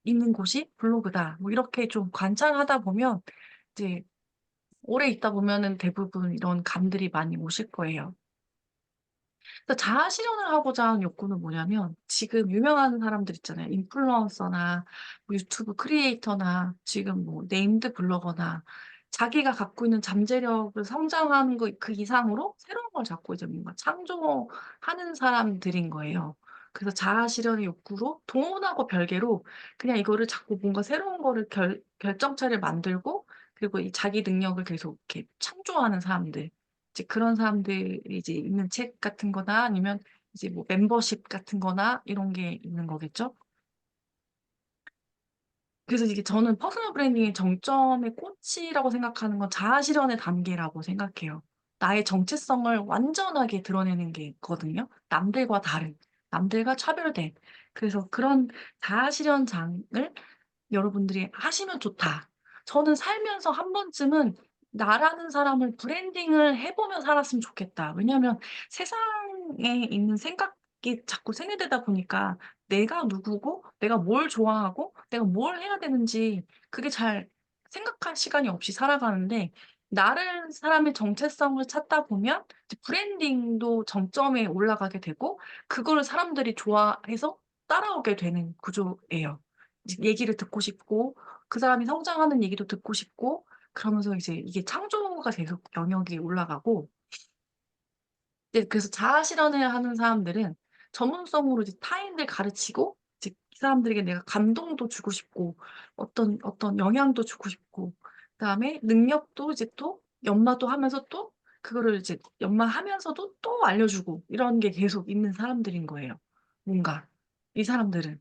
있는 곳이 블로그다. 뭐 이렇게 좀 관찰하다 보면 이제 오래 있다 보면은 대부분 이런 감들이 많이 오실 거예요. 그래서 자아 실현을 하고자 하는 욕구는 뭐냐면 지금 유명한 사람들 있잖아요. 인플루언서나 뭐 유튜브 크리에이터나 지금 뭐 네임드 블로거나 자기가 갖고 있는 잠재력을 성장하는 거 그 이상으로 새로운 걸 자꾸 이제 뭔가 창조하는 사람들인 거예요. 그래서 자아 실현의 욕구로 돈하고 별개로 그냥 이거를 자꾸 뭔가 새로운 거를 결정체를 만들고 그리고 이 자기 능력을 계속 이렇게 창조하는 사람들. 이제 그런 사람들이 이제 있는 책 같은 거나 아니면 이제 뭐 멤버십 같은 거나 이런 게 있는 거겠죠. 그래서 이게 저는 퍼스널 브랜딩의 정점의 꽃이라고 생각하는 건 자아 실현의 단계라고 생각해요. 나의 정체성을 완전하게 드러내는 게 있거든요. 남들과 차별된. 그래서 그런 자아 실현장을 여러분들이 하시면 좋다. 저는 살면서 한 번쯤은 나라는 사람을 브랜딩을 해보며 살았으면 좋겠다. 왜냐하면 세상에 있는 생각이 자꾸 세뇌되다 보니까 내가 누구고, 내가 뭘 좋아하고, 내가 뭘 해야 되는지 그게 잘 생각할 시간이 없이 살아가는데 나를 사람의 정체성을 찾다 보면 이제 브랜딩도 정점에 올라가게 되고 그거를 사람들이 좋아해서 따라오게 되는 구조예요. 이제 얘기를 듣고 싶고 그 사람이 성장하는 얘기도 듣고 싶고 그러면서 이제 이게 창조가 계속 영역이 올라가고 이제 그래서 자아 실현을 하는 사람들은 전문성으로 이제 타인들 가르치고 이제 이 사람들에게 내가 감동도 주고 싶고 어떤 영향도 주고 싶고 그다음에 능력도 이제 또 연마도 하면서 또 그거를 이제 연마하면서도 또 알려주고 이런 게 계속 있는 사람들인 거예요. 뭔가 이 사람들은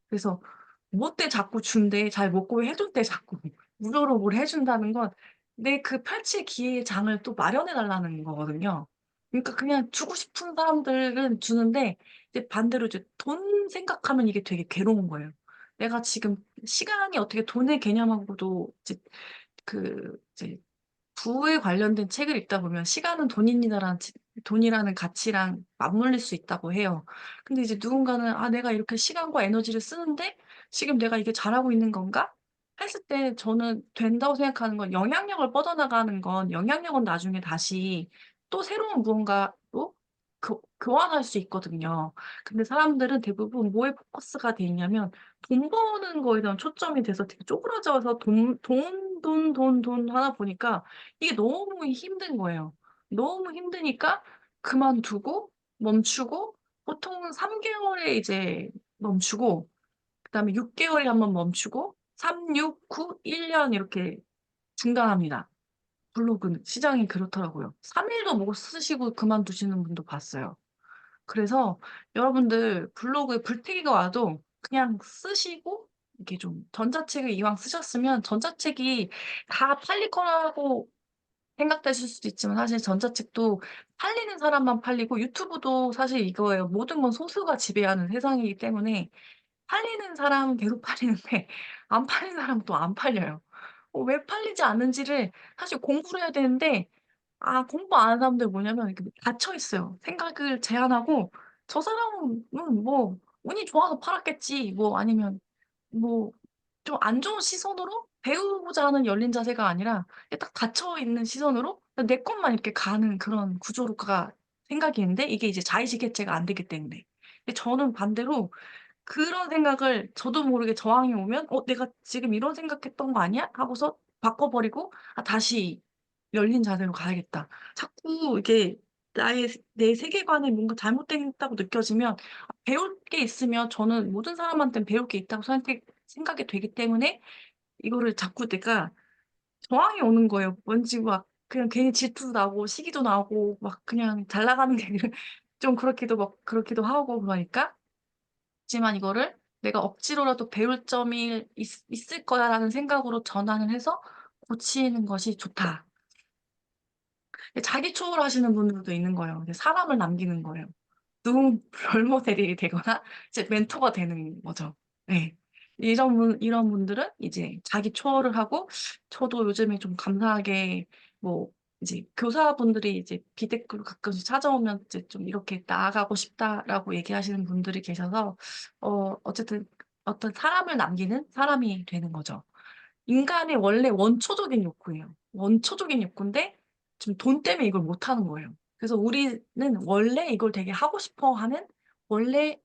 그래서 뭐 때 자꾸 준대 잘 먹고 해줄 때 자꾸 무료로 뭘 해준다는 건 내 그 펼칠 기회의 장을 또 마련해 달라는 거거든요. 그러니까 그냥 주고 싶은 사람들은 주는데 이제 반대로 이제 돈 생각하면 이게 되게 괴로운 거예요. 내가 지금 시간이 어떻게 돈의 개념하고도 이제 부에 관련된 책을 읽다 보면 시간은 돈이라는 가치랑 맞물릴 수 있다고 해요. 근데 이제 누군가는 내가 이렇게 시간과 에너지를 쓰는데 지금 내가 이게 잘하고 있는 건가? 했을 때 저는 된다고 생각하는 건 영향력을 뻗어나가는 건 영향력은 나중에 다시 또 새로운 무언가로 교환할 수 있거든요. 근데 사람들은 대부분 뭐에 포커스가 돼 있냐면 돈 버는 거에 대한 초점이 돼서 되게 쪼그라져서 돈 하다 보니까 이게 너무 힘든 거예요. 너무 힘드니까 그만두고 멈추고 보통은 3 개월에 이제 멈추고 그다음에 6 개월에 한 번 멈추고 3, 6, 9, 1년 이렇게 중단합니다. 블로그는 시장이 그렇더라고요. 3 일도 못 쓰시고 그만두시는 분도 봤어요. 그래서 여러분들 블로그에 불태기가 와도 그냥 쓰시고 이렇게 좀 전자책을 이왕 쓰셨으면 전자책이 다 팔릴 거라고 생각되실 수도 있지만 사실 전자책도 팔리는 사람만 팔리고 유튜브도 사실 이거예요. 모든 건 소수가 지배하는 세상이기 때문에 팔리는 사람은 계속 팔리는데 안 팔리는 사람은 또 안 팔려요. 왜 팔리지 않는지를 사실 공부를 해야 되는데 공부 안 하는 사람들 뭐냐면 이렇게 닫혀 있어요. 생각을 제한하고 '저 사람은 뭐 운이 좋아서 팔았겠지.' 뭐 아니면 뭐 좀 안 좋은 시선으로 배우고자 하는 열린 자세가 아니라 이게 딱 닫혀 있는 시선으로 내 것만 이렇게 가는 그런 구조로가 생각이 있는데 이게 이제 자의식 해체가 안 되기 때문에. 근데 저는 반대로 그런 생각을 저도 모르게 저항이 오면 '내가 지금 이런 생각했던 거 아니야?' 하고서 바꿔 버리고 다시 열린 자세로 가야겠다.' 자꾸 이게 내 세계관에 뭔가 잘못됐다고 느껴지면 배울 게 있으면 저는 모든 사람한테는 배울 게 있다고 생각이 되기 때문에 이거를 자꾸 내가 저항이 오는 거예요. 왠지 막 그냥 괜히 질투도 나고 시기도 나고 막 그냥 잘 나가는 게 좀 그렇기도 하고 그러니까 하지만 이거를 '내가 억지로라도 배울 점이 있을 거야.'라는 생각으로 전환을 해서 고치는 것이 좋다. 자기 초월하시는 분들도 있는 거예요. 이제 사람을 남기는 거예요. 누군 롤모델이 되거나 이제 멘토가 되는 거죠. 예. 이런 분들은 이제 자기 초월을 하고 저도 요즘에 좀 감사하게 뭐 이제 교사분들이 이제 비댓글로 가끔씩 찾아오면 이제 좀 "이렇게 나아가고 싶다."라고 얘기하시는 분들이 계셔서 어쨌든 어떤 사람을 남기는 사람이 되는 거죠. 인간의 원래 원초적인 욕구예요. 원초적인 욕구인데 지금 돈 때문에 이걸 못 하는 거예요. 그래서 우리는 원래 이걸 되게 하고 싶어 하는 원래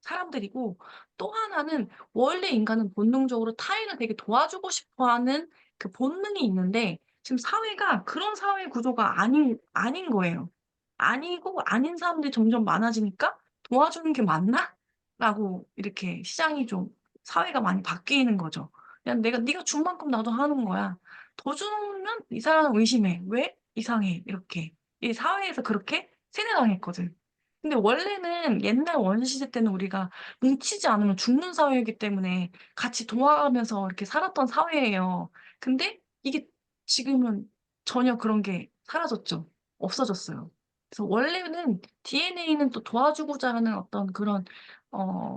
사람들이고 또 하나는 원래 인간은 본능적으로 타인을 되게 도와주고 싶어 하는 그 본능이 있는데 지금 사회가 그런 사회 구조가 아닌 거예요. 아니고 아닌 사람들이 점점 많아지니까 '도와주는 게 맞나?' 라고 이렇게 시장이 좀 사회가 많이 바뀌는 거죠. 그냥 내가 "네가 준 만큼 나도 하는 거야. 더 주면 이 사람은 의심해. 왜? 이상해." 이렇게. 이 사회에서 그렇게 세뇌당했거든. 근데 원래는 옛날 원시시대 때는 우리가 뭉치지 않으면 죽는 사회이기 때문에 같이 도와가면서 이렇게 살았던 사회예요. 근데 이게 지금은 전혀 그런 게 사라졌죠. 없어졌어요. 그래서 원래는 DNA는 또 도와주고자 하는 어떤 그런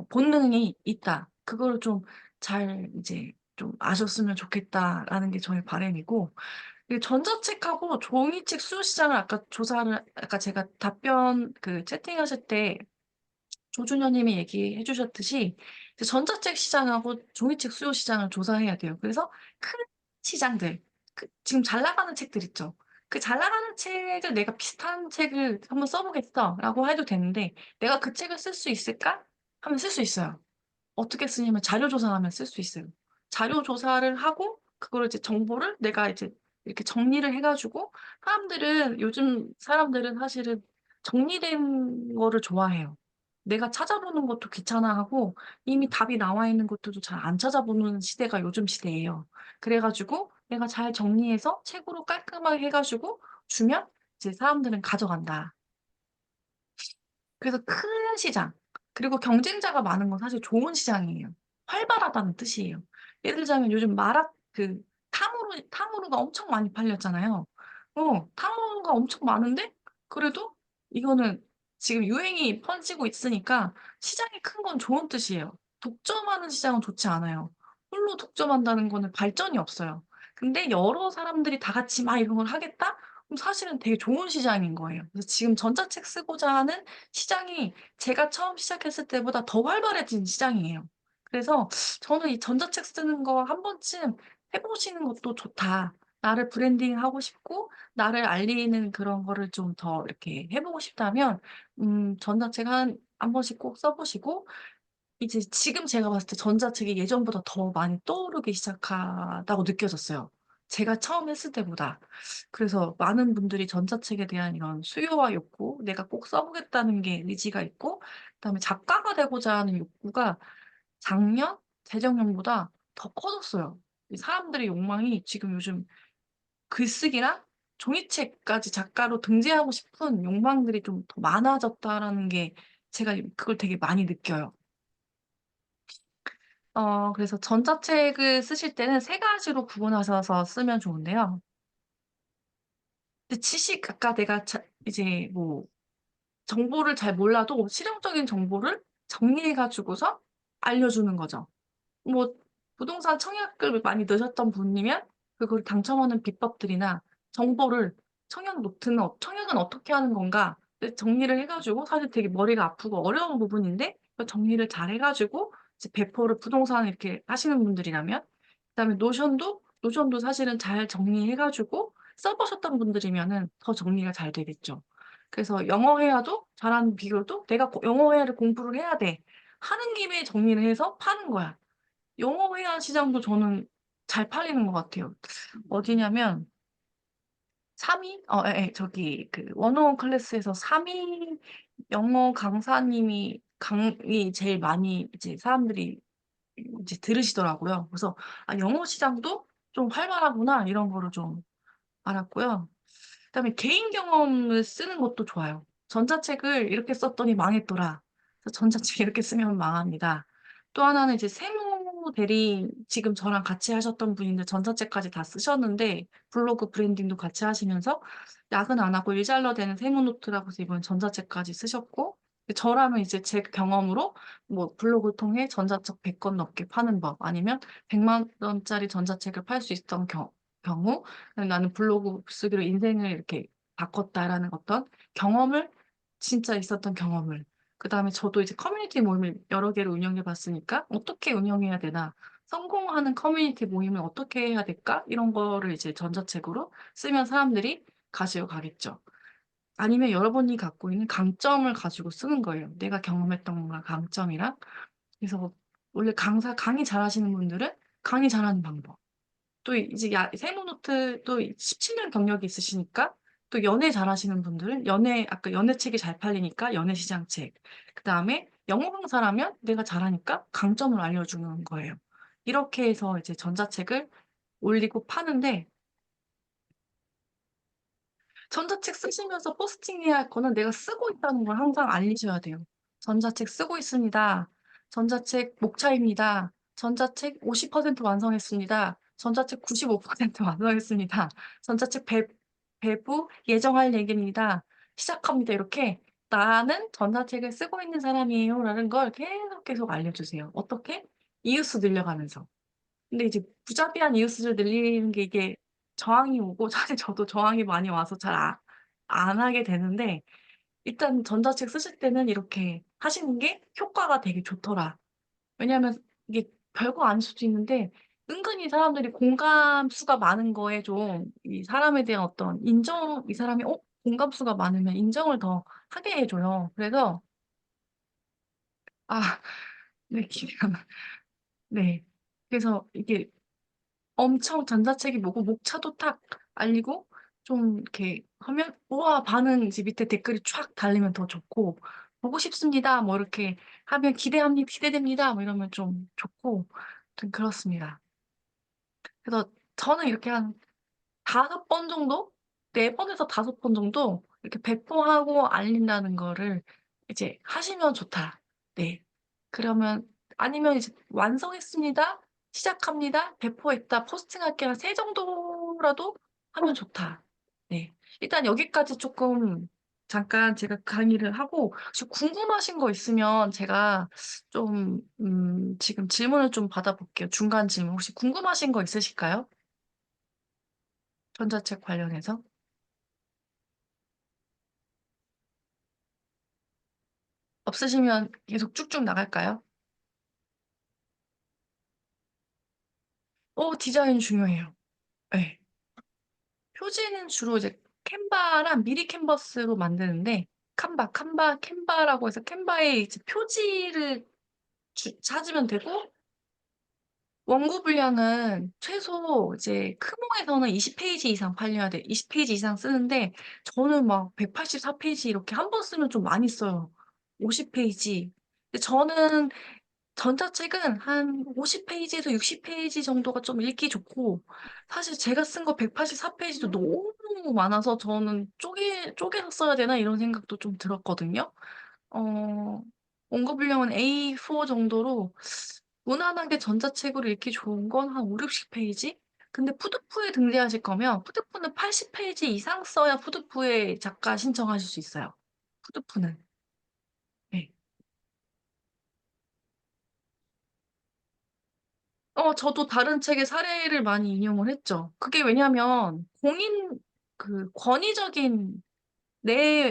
본능이 있다. 그거를 좀 잘 이제 좀 아셨으면 좋겠다라는 게 저의 바람이고 이 전자책하고 종이책 수요 시장을 아까 제가 답변 채팅하실 때 조준현 님이 얘기해 주셨듯이 이제 전자책 시장하고 종이책 수요 시장을 조사해야 돼요. 그래서 큰 시장들 지금 잘 나가는 책들 있죠. 그 잘 나가는 책을 '내가 비슷한 책을 한번 써 보겠어.'라고 해도 되는데 '내가 그 책을 쓸 수 있을까?' 하면 쓸 수 있어요. 어떻게 쓰냐면 자료 조사하면 쓸 수 있어요. 자료 조사를 하고 그거를 이제 정보를 내가 이제 이렇게 정리를 해 가지고 요즘 사람들은 사실은 정리된 거를 좋아해요. 내가 찾아보는 것도 귀찮아하고 이미 답이 나와 있는 것들도 잘 안 찾아보는 시대가 요즘 시대예요. 그래 가지고 내가 잘 정리해서 책으로 깔끔하게 해 가지고 주면 이제 사람들은 가져간다. 그래서 큰 시장 그리고 경쟁자가 많은 건 사실 좋은 시장이에요. 활발하다는 뜻이에요. 예를 들자면 요즘 탕후루가 엄청 많이 팔렸잖아요. 탕후루가 엄청 많은데 그래도 이거는 지금 유행이 퍼지고 있으니까 시장이 큰 건 좋은 뜻이에요. 독점하는 시장은 좋지 않아요. 홀로 독점한다는 거는 발전이 없어요. 근데 여러 사람들이 다 같이 막 이런 걸 하겠다? 그럼 사실은 되게 좋은 시장인 거예요. 그래서 지금 전자책 쓰고자 하는 시장이 제가 처음 시작했을 때보다 더 활발해진 시장이에요. 그래서 저는 이 '전자책 쓰는 거 한 번쯤 해 보시는 것도 좋다.' 나를 브랜딩하고 싶고 나를 알리는 그런 거를 좀 더 이렇게 해 보고 싶다면 전자책 한 번씩 꼭 써 보시고, 이제 지금 제가 봤을 때 전자책이 예전보다 더 많이 떠오르기 시작하다고 느껴졌어요, 제가 처음 했을 때보다. 그래서 많은 분들이 전자책에 대한 이런 수요와 욕구, 내가 꼭 써 보겠다는 게 의지가 있고, 그다음에 작가가 되고자 하는 욕구가 작년, 재작년보다 더 커졌어요. 이 사람들의 욕망이 지금 요즘 글쓰기랑 종이책까지 작가로 등재하고 싶은 욕망들이 좀 더 많아졌다라는 게, 제가 그걸 되게 많이 느껴요. 그래서 전자책을 쓰실 때는 세 가지로 구분하셔서 쓰면 좋은데요. 근데 지식, 아까 내가 이제 뭐 정보를 잘 몰라도 실용적인 정보를 정리해 가지고서 알려주는 거죠. 뭐 부동산 청약을 많이 넣으셨던 분이면 그걸 당첨하는 비법들이나 정보를, 청약은 어떻게 하는 건가 정리를 해 가지고, 사실 되게 머리가 아프고 어려운 부분인데 그 정리를 잘 해 가지고 이제 배포를, 부동산 이렇게 하시는 분들이라면. 그다음에 노션도 사실은 잘 정리해 가지고 써 보셨던 분들이면은 더 정리가 잘 되겠죠. 그래서 영어 회화도 잘하는 비결도, '내가 영어 회화를 공부를 해야 돼.' 하는 김에 정리를 해서 파는 거야. 영어 회화 시장도 저는 잘 팔리는 것 같아요. 어디냐면 3위 예예. 저기 그 원어원 클래스에서 3위 영어 강사님이 강의 제일 많이 이제 사람들이 이제 들으시더라고요. 그래서 '아, 영어 시장도 좀 활발하구나.' 이런 거를 좀 알았고요. 그다음에 개인 경험을 쓰는 것도 좋아요. '전자책을 이렇게 썼더니 망했더라. 그래서 전자책 이렇게 쓰면 망합니다.' 또 하나는 이제 세무 대리, 지금 저랑 같이 하셨던 분인데 전자책까지 다 쓰셨는데 블로그 브랜딩도 같이 하시면서 야근 안 하고 일 잘라야 되는 세무 노트라고 해서 이번에 전자책까지 쓰셨고, 저라면 이제 제 경험으로 뭐 블로그를 통해 전자책 100권 넘게 파는 법, 아니면 100만 원짜리 전자책을 팔 수 있었던 경우, '나는 블로그 쓰기로 인생을 이렇게 바꿨다.'라는 어떤 경험을, 진짜 있었던 경험을, 그다음에 저도 이제 커뮤니티 모임을 여러 개를 운영해 봤으니까 '어떻게 운영해야 되나? 성공하는 커뮤니티 모임을 어떻게 해야 될까?' 이런 거를 이제 전자책으로 쓰면 사람들이 가지고 가겠죠. 아니면 여러분이 갖고 있는 강점을 가지고 쓰는 거예요, 내가 경험했던 거 강점이랑. 그래서 원래 강의 잘하시는 분들은 강의 잘하는 방법, 또 이제 세무노트 또 17년 경력이 있으시니까, 또 연애 잘하시는 분들은 아까 연애책이 잘 팔리니까 연애시장책, 그다음에 영어 강사라면 내가 잘하니까 강점을 알려주는 거예요. 이렇게 해서 이제 전자책을 올리고 파는데, 전자책 쓰시면서 포스팅해야 할 거는 내가 쓰고 있다는 걸 항상 알리셔야 돼요. "전자책 쓰고 있습니다. 전자책 목차입니다. 전자책 50% 완성했습니다. 전자책 95% 완성했습니다. 전자책 배부 예정할 얘기입니다. 시작합니다." 이렇게 "나는 전자책을 쓰고 있는 사람이에요."라는 걸 계속 알려주세요. 어떻게? 이웃수 늘려가면서. 근데 이제 부자비한 이웃수를 늘리는 게, 이게 저항이 오고 사실 저도 저항이 많이 와서 잘 안 하게 되는데, 일단 전자책 쓰실 때는 이렇게 하시는 게 효과가 되게 좋더라. 왜냐하면 이게 별거 아닐 수도 있는데 은근히 사람들이 공감 수가 많은 거에 좀, 이 사람에 대한 어떤 인정, 이 사람이 공감 수가 많으면 인정을 더 하게 해 줘요. 그래서 아 네, 기대가 네. 그래서 이게 엄청 전자책이 뭐고 목차도 딱 알리고 좀 이렇게 하면 우와 반응, 이제 밑에 댓글이 촥 달리면 더 좋고, "보고 싶습니다." 뭐 이렇게 하면 "기대됩니다." 뭐 이러면 좀 좋고, 좀 그렇습니다. 그래서 저는 이렇게 한 5번 정도? 4 번에서 5번 정도 이렇게 배포하고 알린다는 거를 이제 하시면 좋다. 네. 그러면, 아니면 이제 "완성했습니다. 시작합니다. 배포했다. 포스팅할게요." 한 3 정도라도 하면 좋다. 네. 일단 여기까지 쪼끔 잠깐 제가 강의를 하고, 혹시 궁금하신 거 있으면 제가 좀 지금 질문을 좀 받아볼게요. 중간 질문. 혹시 궁금하신 거 있으실까요? 전자책 관련해서? 없으시면 계속 쭉쭉 나갈까요? 디자인 중요해요. 예. 표지는 주로 이제 캔바랑 미리 캔버스로 만드는데, 캔바라고 해서 캔바에 이제 표지를 찾으면 되고, 원고 분량은 최소 이제 크몽에서는 20페이지 이상 팔려야 돼. 20페이지 이상 쓰는데, 저는 막 184페이지 이렇게 한 번 쓰면 좀 많이 써요. 50페이지. 근데 저는 전자책은 한 50페이지에서 60페이지 정도가 좀 읽기 좋고, 사실 제가 쓴 거 184페이지도 너무 많아서 저는 쪼개서 써야 되나 이런 생각도 좀 들었거든요. 어, 원고 분량은 A4 정도로 무난하게 전자책으로 읽기 좋은 건 한 5, 60페이지? 근데 푸드푸에 등재하실 거면 푸드푸는 80페이지 이상 써야 푸드푸에 작가 신청하실 수 있어요. 푸드푸는. 네. 저도 다른 책의 사례를 많이 인용을 했죠. 그게 왜냐면 권위적인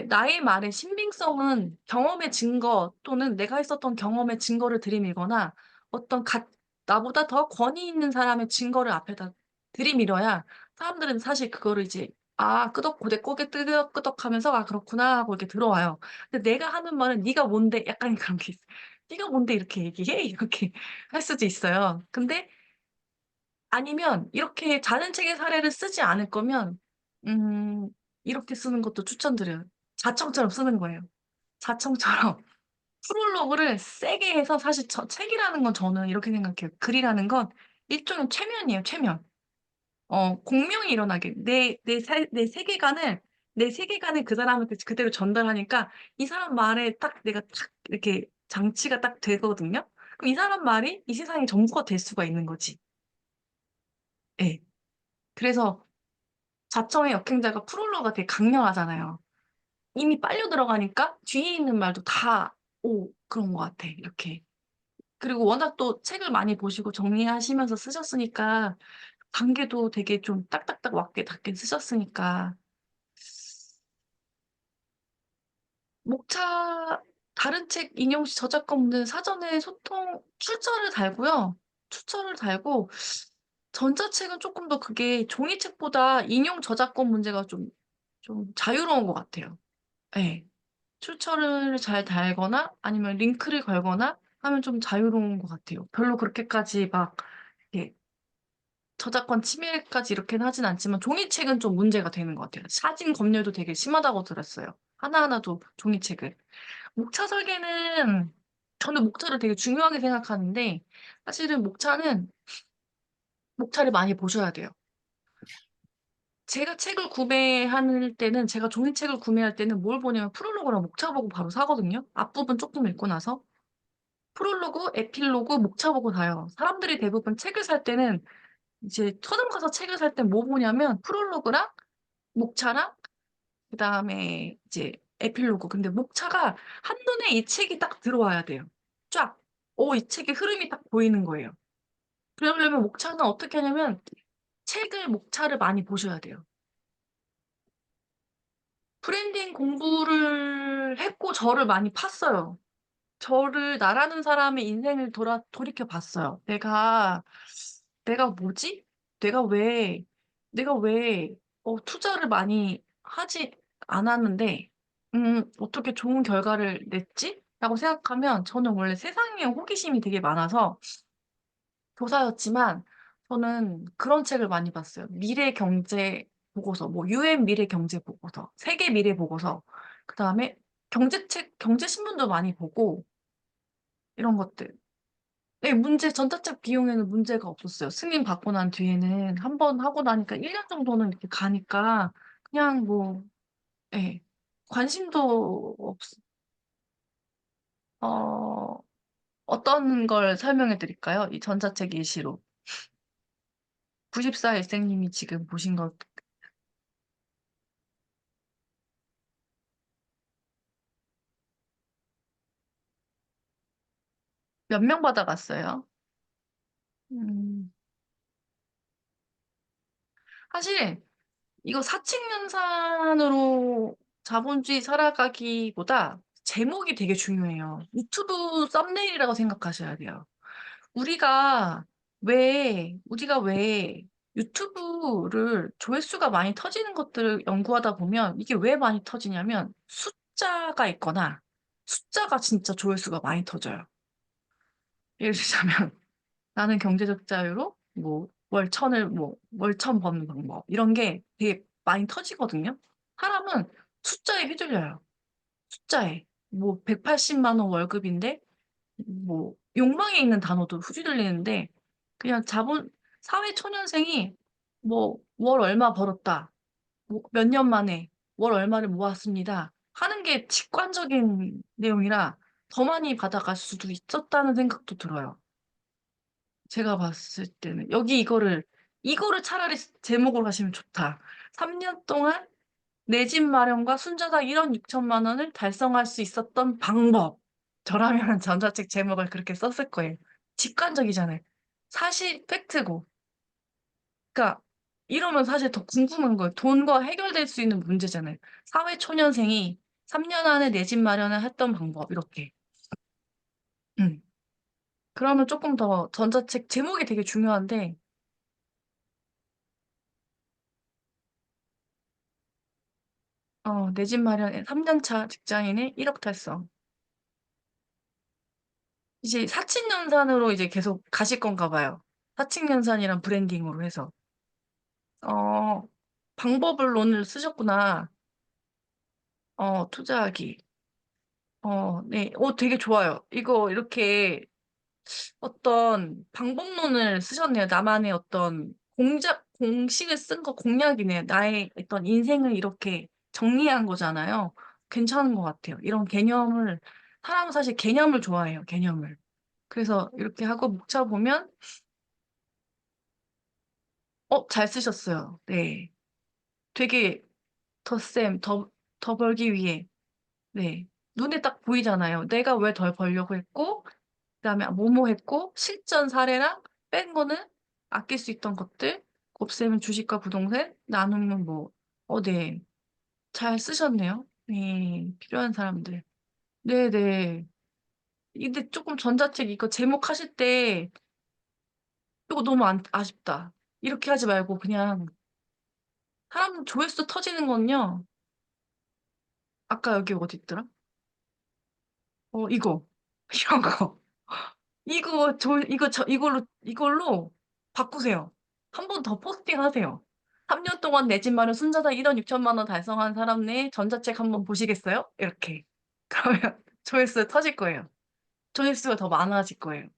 나의 말의 신빙성은 경험의 증거 또는 내가 있었던 경험의 증거를 들이밀거나 어떤 나보다 더 권위 있는 사람의 증거를 앞에다 들이밀어야 사람들은 사실 그거를 이제 내 고개 끄덕끄덕 하면서 그렇구나 하고 이렇게 들어와요. 근데 내가 하는 말은 네가 뭔데 약간 그런 게 있어요. 네가 뭔데 이렇게 얘기해? 이렇게 할 수도 있어요. 근데 아니면 이렇게 다른 책의 사례를 쓰지 않을 거면 음, 이렇게 쓰는 것도 추천드려요. 자청처럼 쓰는 거예요. 자청처럼 프롤로그를 세게 해서 사실 책이라는 건 저는 이렇게 생각해요. 글이라는 건 일종의 최면이에요, 최면. 공명이 일어나게 내 세계관을 그 사람한테 그대로 전달하니까 이 사람 말에 딱 내가 딱 이렇게 장치가 딱 되거든요. 그럼 이 사람 말이 이 세상의 전부가 될 수가 있는 거지. 예. 그래서 자청의 역행자가 프롤로그가 되게 강렬하잖아요. 이미 빨려 들어가니까 뒤에 있는 말도 다, 그런 것 같아. 이렇게. 그리고 워낙 또 책을 많이 보시고 정리하시면서 쓰셨으니까 단계도 되게 좀 딱딱딱 맞게 닿게 쓰셨으니까 목차 다른 책 인용 시 저작권분들 사전에 출처를 달고요. 출처를 달고 전자책은 조금 더 그게 종이책보다 인용 저작권 문제가 좀 자유로운 것 같아요. 네. 출처를 잘 달거나 아니면 링크를 걸거나 하면 좀 자유로운 것 같아요. 별로 그렇게까지 막 이렇게 저작권 침해까지 이렇게는 하진 않지만 종이책은 좀 문제가 되는 것 같아요. 사진 검열도 되게 심하다고 들었어요. 하나하나도 종이책을. 목차 설계는 저는 목차를 되게 중요하게 생각하는데 사실은 목차를 많이 보셔야 돼요. 제가 종이책을 구매할 때는 뭘 보냐면 프롤로그랑 목차 보고 바로 사거든요. 앞부분 조금 읽고 나서. 프롤로그, 에필로그, 목차 보고 사요. 사람들이 대부분 책을 살 때는 이제 서점 가서 책을 살 땐 뭐 보냐면 프롤로그랑 목차랑 그다음에 이제 에필로그. 근데 목차가 한눈에 이 책이 딱 들어와야 돼요. 쫙. 이 책의 흐름이 딱 보이는 거예요. 그러려면 목차는 어떻게 하냐면 목차를 많이 보셔야 돼요. 브랜딩 공부를 했고 저를 많이 팠어요. 저를 나라는 사람의 인생을 돌이켜 봤어요. 내가 뭐지? 내가 왜, 내가 왜, 투자를 많이 하지 않았는데, 어떻게 좋은 결과를 냈지? 라고 생각하면 저는 원래 세상에 호기심이 되게 많아서 교사였지만 저는 그런 책을 많이 봤어요. 미래 경제 보고서, 뭐 UN 미래 경제 보고서, 세계 미래 보고서, 그 다음에 경제 신문도 많이 보고 이런 것들. 네, 전자책 비용에는 문제가 없었어요. 승인 받고 난 뒤에는 한 번 하고 나니까 1년 정도는 이렇게 가니까 그냥 뭐, 예, 관심도 어, 어떤 걸 설명해 드릴까요? 이 전자책 예시로. 94일생님이 지금 보신 거 몇 명 받아갔어요? 음, 사실 이거 사칙연산으로 자본주의 살아가기보다 제목이 되게 중요해요. 유튜브 썸네일이라고 생각하셔야 돼요. 우리가 우리가 왜 유튜브를 조회수가 많이 터지는 것들을 연구하다 보면 이게 왜 많이 터지냐면 숫자가 있거나 숫자가 진짜 조회수가 많이 터져요. 예를 들자면 나는 경제적 자유로 뭐 월천을 뭐 월천 버는 방법 이런 게 되게 많이 터지거든요. 사람은 숫자에 휘둘려요. 숫자에 뭐 180만 원 월급인데 뭐 욕망에 있는 단어도 휘둘리는데 그냥 사회 초년생이 뭐 월 얼마 벌었다. 뭐 몇 년 만에 월 얼마를 모았습니다. 하는 게 직관적인 내용이라 더 많이 받아갈 수도 있었다는 생각도 들어요. 제가 봤을 때는 여기 이거를 차라리 제목으로 하시면 좋다. 3년 동안 내 집 마련과 순자산 1억 6천만 원을 달성할 수 있었던 방법. 저라면 전자책 제목을 그렇게 썼을 거예요. 직관적이잖아요. 사실 팩트고. 그러니까 이러면 사실 더 궁금한 거예요. 돈과 해결될 수 있는 문제잖아요. 사회 초년생이 3년 안에 내 집 마련을 했던 방법 이렇게. 음. 그러면 조금 더 전자책 제목이 되게 중요한데 내 집 마련에 3년 차 직장인의 1억 달성. 이제 사칙연산으로 이제 계속 가실 건가 봐요. 사칙연산이란 브랜딩으로 해서. 어, 방법론을 쓰셨구나. 투자하기. 네. 되게 좋아요. 이거 이렇게 어떤 방법론을 쓰셨네요. 나만의 어떤 공식을 쓴 거 공략이네요. 나의 어떤 인생을 이렇게 정리한 거잖아요. 괜찮은 것 같아요. 이런 개념을, 사람은 사실 개념을 좋아해요. 개념을. 그래서 이렇게 하고 묵차 보면, 잘 쓰셨어요. 네. 되게 더 벌기 위해. 네. 눈에 딱 보이잖아요. 내가 왜 덜 벌려고 했고, 그다음에 뭐뭐 했고, 실전 사례랑 뺀 거는 아낄 수 있던 것들, 곱셈은 주식과 부동산, 나누면 뭐, 네. 잘 쓰셨네요. 네. 필요한 사람들. 네네. 근데 조금 전자책 이거 제목 하실 때, 이거 너무 아쉽다. 이렇게 하지 말고 그냥, 사람 조회수 터지는 건요. 아까 여기 어디 있더라? 이거. 이런 거. 이걸로 바꾸세요. 한 번 더 포스팅 하세요. 3년 동안 내 집 마련 순자산 1억 6천만 원 달성한 사람 내 전자책 한번 보시겠어요? 이렇게. 그러면 조회수 터질 거예요. 조회수가 더 많아질 거예요.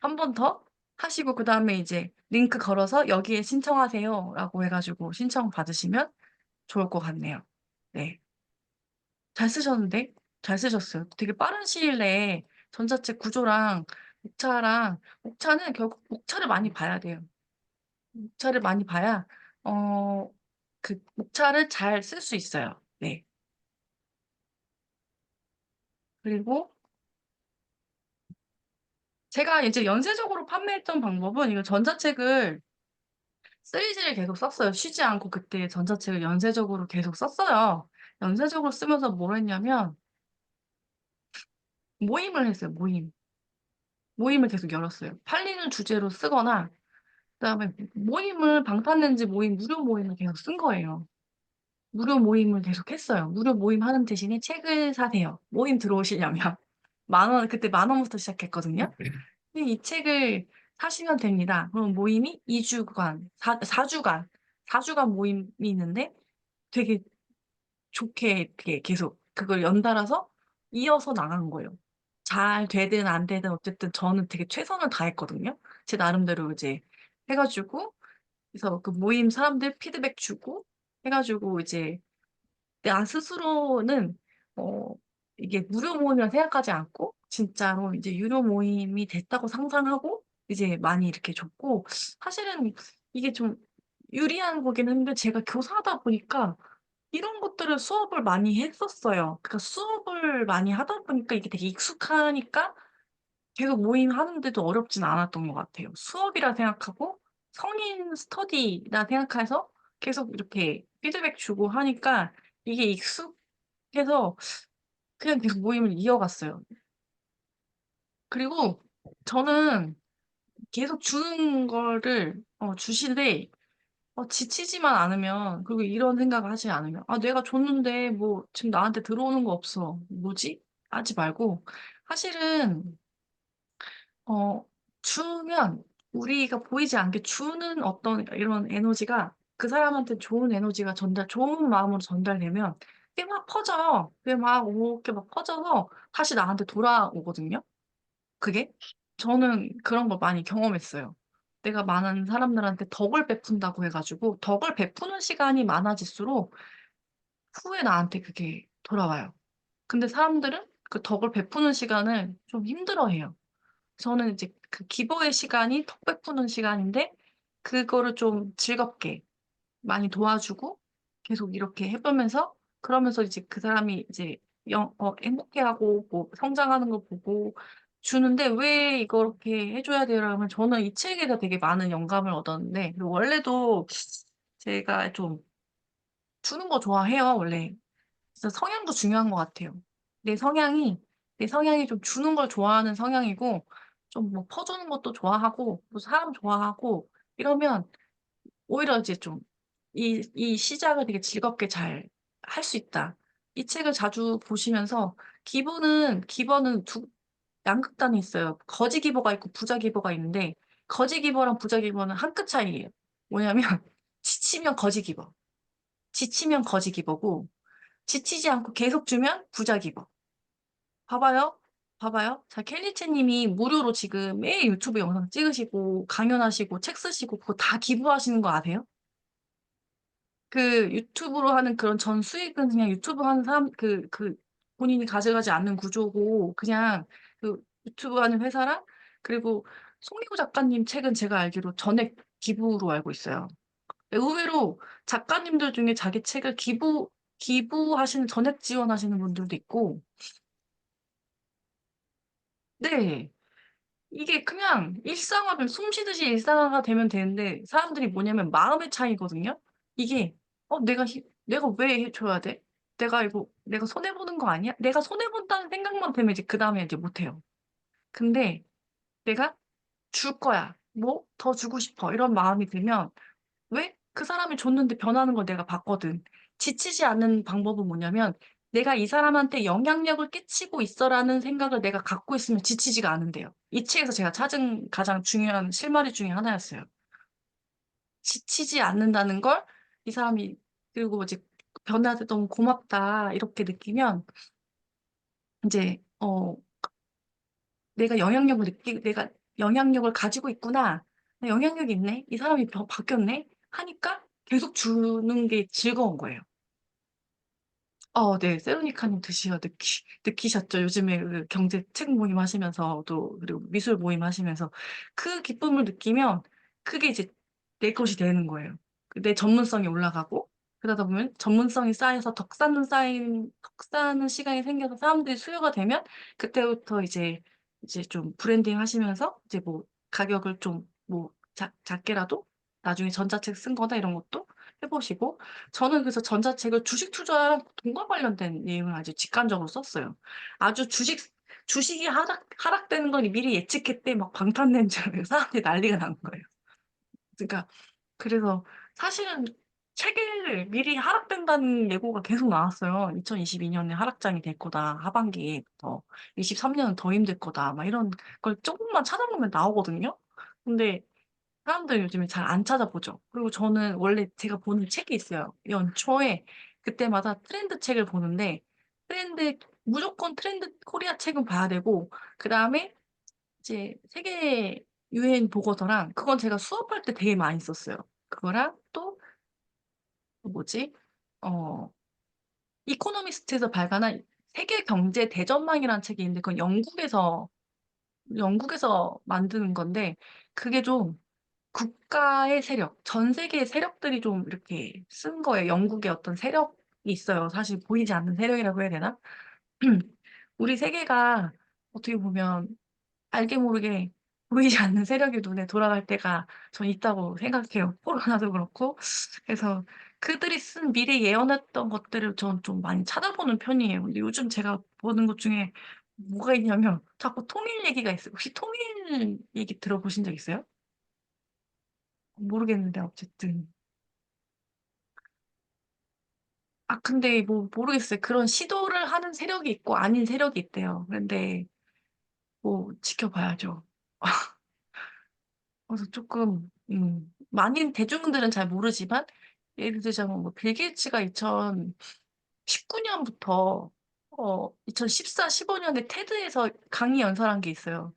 한 번 더 하시고, 그 다음에 이제 링크 걸어서 여기에 신청하세요. 라고 해가지고 신청 받으시면 좋을 것 같네요. 네. 잘 쓰셨는데? 잘 쓰셨어요. 되게 빠른 시일 내에 전자책 구조랑 목차는 결국 목차를 많이 봐야 돼요. 목차를 많이 봐야, 어, 그 목차를 잘 쓸 수 있어요. 네. 그리고 제가 이제 연쇄적으로 판매했던 방법은 이거 전자책을 시리즈를 계속 썼어요. 쉬지 않고 그때 전자책을 연쇄적으로 계속 썼어요. 연쇄적으로 쓰면서 뭘 했냐면 모임을 했어요. 모임을 계속 열었어요. 팔리는 주제로 쓰거나 그다음에 모임을 방탄렌즈 모임 무료 모임을 계속 쓴 거예요. 무료 모임을 계속 했어요. 무료 모임 하는 대신에 책을 사세요. 모임 들어오시려면 만 원, 그때 만 원부터 시작했거든요. 근데 이 책을 사시면 됩니다. 그럼 모임이 2주간, 4주간, 4주간 모임이 있는데 되게 좋게 이렇게 계속 그걸 연달아서 이어서 나간 거예요. 잘 되든 안 되든 어쨌든 저는 되게 최선을 다했거든요. 제 나름대로 이제 해가지고 그래서 그 모임 사람들 피드백 주고 해가지고 이제 나 스스로는 어 이게 무료 모임이라 생각하지 않고 진짜로 이제 유료 모임이 됐다고 상상하고 이제 많이 이렇게 줬고 사실은 이게 좀 유리한 거긴 한데 제가 교사하다 보니까 이런 것들을 수업을 많이 했었어요. 그러니까 수업을 많이 하다 보니까 이게 되게 익숙하니까 계속 모임 하는데도 어렵진 않았던 것 같아요. 수업이라 생각하고 성인 스터디라 생각해서 계속 이렇게 피드백 주고 하니까 이게 익숙해서 그냥 계속 모임을 이어갔어요. 그리고 저는 계속 주는 거를 주시되 지치지만 않으면, 그리고 이런 생각을 하지 않으면 '아 내가 줬는데 뭐 지금 나한테 들어오는 거 없어. 뭐지?' 하지 말고, 사실은 어 주면 우리가 보이지 않게 주는 어떤 이런 에너지가 그 사람한테 좋은 에너지가 좋은 마음으로 전달되면 그게 막 퍼져요. 그게 막 이렇게 막 퍼져서 다시 나한테 돌아오거든요, 그게. 저는 그런 걸 많이 경험했어요. 내가 많은 사람들한테 덕을 베푼다고 해 가지고 덕을 베푸는 시간이 많아질수록 후에 나한테 그게 돌아와요. 근데 사람들은 그 덕을 베푸는 시간을 좀 힘들어해요. 저는 이제 그 기부의 시간이 덕 베푸는 시간인데, 그거를 좀 즐겁게 많이 도와주고 계속 이렇게 해 보면서, 그러면서 이제 그 사람이 이제 행복해하고 뭐 성장하는 거 보고 주는데, "왜 이렇게 해 줘야 돼요?"라면, 저는 이 책에서 되게 많은 영감을 얻었는데, 그리고 원래도 제가 좀 주는 거 좋아해요, 원래. 그래서 성향도 중요한 것 같아요. 내 성향이 내 성향이 좀 주는 걸 좋아하는 성향이고, 좀 뭐 퍼주는 것도 좋아하고 뭐 사람 좋아하고 이러면 오히려 이제 좀 이 시작을 되게 즐겁게 잘 할 수 있다. 이 책을 자주 보시면서, 기버는 두 양극단이 있어요. 거지 기버가 있고 부자 기버가 있는데, 거지 기버랑 부자 기버는 한 끗 차이예요. 뭐냐면 지치면 거지 기버, 지치면 거지 기버고, 지치지 않고 계속 주면 부자 기버. 봐봐요. 봐봐요. 자, 켈리체 님이 무료로 지금 매일 유튜브 영상 찍으시고 강연하시고 책 쓰시고 그거 다 기부하시는 거 아세요? 그 유튜브로 하는 그런 전 수익은 그냥 유튜브 하는 사람, 본인이 가져가지 않는 구조고, 그냥 그 유튜브 하는 회사랑, 그리고 송리고 작가님 책은 제가 알기로 전액 기부로 알고 있어요. 의외로 작가님들 중에 자기 책을 기부하시는, 전액 지원하시는 분들도 있고. 네. 이게 그냥 일상화를 숨 쉬듯이 일상화가 되면 되는데, 사람들이 뭐냐면 마음의 차이거든요. 이게 '내가 왜 해 줘야 돼? 내가 손해 보는 거 아니야?' 내가 손해 본다는 생각만 들면 이제 그다음에 이제 못 해요. 근데 내가 '줄 거야. 뭐 더 주고 싶어.' 이런 마음이 들면, 왜? 그 사람이 줬는데 변하는 걸 내가 봤거든. 지치지 않는 방법은 뭐냐면 '내가 이 사람한테 영향력을 끼치고 있어.'라는 생각을 내가 갖고 있으면 지치지가 않은대요. 이 책에서 제가 찾은 가장 중요한 실마리 중에 하나였어요. 지치지 않는다는 걸 이 사람이, 그리고 이제 '변화돼 너무 고맙다.' 이렇게 느끼면 인제 '내가 영향력을 가지고 있구나. 나 영향력이 있네. 이 사람이 바뀌었네.' 하니까 계속 주는 게 즐거운 거예요. 네. 세로니카 님 드시어 느끼셨죠? 요즘에 그 경제 책 모임 하시면서도, 그리고 미술 모임 하시면서 그 기쁨을 느끼면 그게 이제 내 것이 되는 거예요. 내 전문성이 올라가고, 그러다 보면 전문성이 쌓여서 덕 쌓는 시간이 생겨서 사람들이 수요가 되면, 그때부터 이제 좀 브랜딩 하시면서 이제 뭐 가격을 좀 뭐 작게라도 나중에 전자책 쓴 거나 이런 것도 해 보시고. 저는 그래서 전자책을 주식 투자랑 돈과 관련된 내용을 아주 직관적으로 썼어요. 아주 주식이 하락되는 걸 미리 예측했대, 막 방탄낸줄 사람들이 난리가 난 거예요. 그러니까 그래서 사실은 책을 미리 하락된다는 예고가 계속 나왔어요. "2022 년에 하락장이 될 거다. 하반기부터. 23 년은 더 힘들 거다." 막 이런 걸 쪼금만 찾아보면 나오거든요. 근데 사람들 요즘에 잘 안 찾아보죠. 그리고 저는 원래 제가 보는 책이 있어요. 연초에 그때마다 트렌드 책을 보는데, 무조건 트렌드 코리아 책은 봐야 되고, 그다음에 이제 세계 유행 보고서랑, 그건 제가 수업할 때 되게 많이 썼어요. 그거랑 또 뭐지? 어 이코노미스트에서 발간한 세계 경제 대전망이라는 책이 있는데, 그건 영국에서 만드는 건데, 그게 좀 국가의 세력, 전 세계의 세력들이 좀 이렇게 쓴 거예요. 영국의 어떤 세력이 있어요. 사실 보이지 않는 세력이라고 해야 되나? 우리 세계가 어떻게 보면 알게 모르게 보이지 않는 세력이 눈에 돌아갈 때가 전 있다고 생각해요. 코로나도 그렇고. 그래서 그들이 쓴 미리 예언했던 것들을 전 좀 많이 찾아보는 편이에요. 근데 요즘 제가 보는 것 중에 뭐가 있냐면 자꾸 통일 얘기가 있어요. 혹시 통일 얘기 들어보신 적 있어요? 모르겠는데 어쨌든. 아 근데 뭐 모르겠어요. 그런 시도를 하는 세력이 있고 아닌 세력이 있대요. 근데 뭐 지켜봐야죠. 그래서 쪼끔 많은 대중들은 잘 모르지만 예를 들자면 뭐 빌 게이츠가 2019 년부터 2014, 15 년에 테드에서 강의 연설한 게 있어요.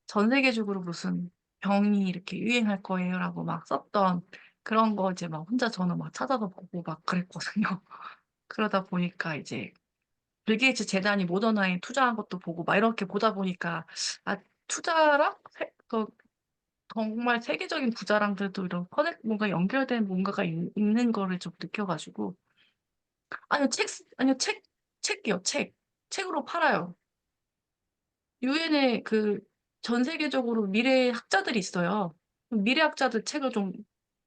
전 세계적으로 무슨 "병이 이렇게 유행할 거예요."라고 막 썼던 그런 거 이제 막 혼자 저는 막 찾아서 보고 막 그랬거든요. 그러다 보니까 이제 빌 게이츠 재단이 모더나에 투자한 것도 보고 막 이렇게 보다 보니까 아 투자랑 정말 세계적인 부자랑들도 이런 뭔가 연결된 뭔가가 있는 거를 좀 느껴 가지고 아니요. 아니요. 책이요, 책. 책으로 팔아요. 유엔에 그 전 세계적으로 미래 학자들이 있어요. 미래 학자들 책을 좀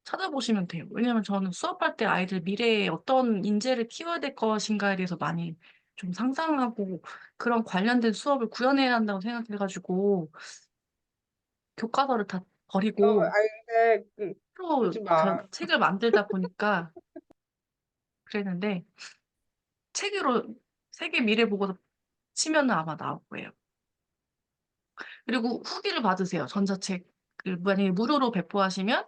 찾아보시면 돼요. 왜냐면 저는 수업할 때 아이들 미래에 어떤 인재를 키워야 될 것인가에 대해서 많이 좀 상상하고 그런 관련된 수업을 구현해야 한다고 생각해 가지고 교과서를 다 버리고 아니 근데 새로 그러지 마. 책을 만들다 보니까 그랬는데 책으로 세계 미래 보고서 치면은 아마 나올 거예요. 그리고 후기를 받으세요. 전자책을 만약에 무료로 배포하시면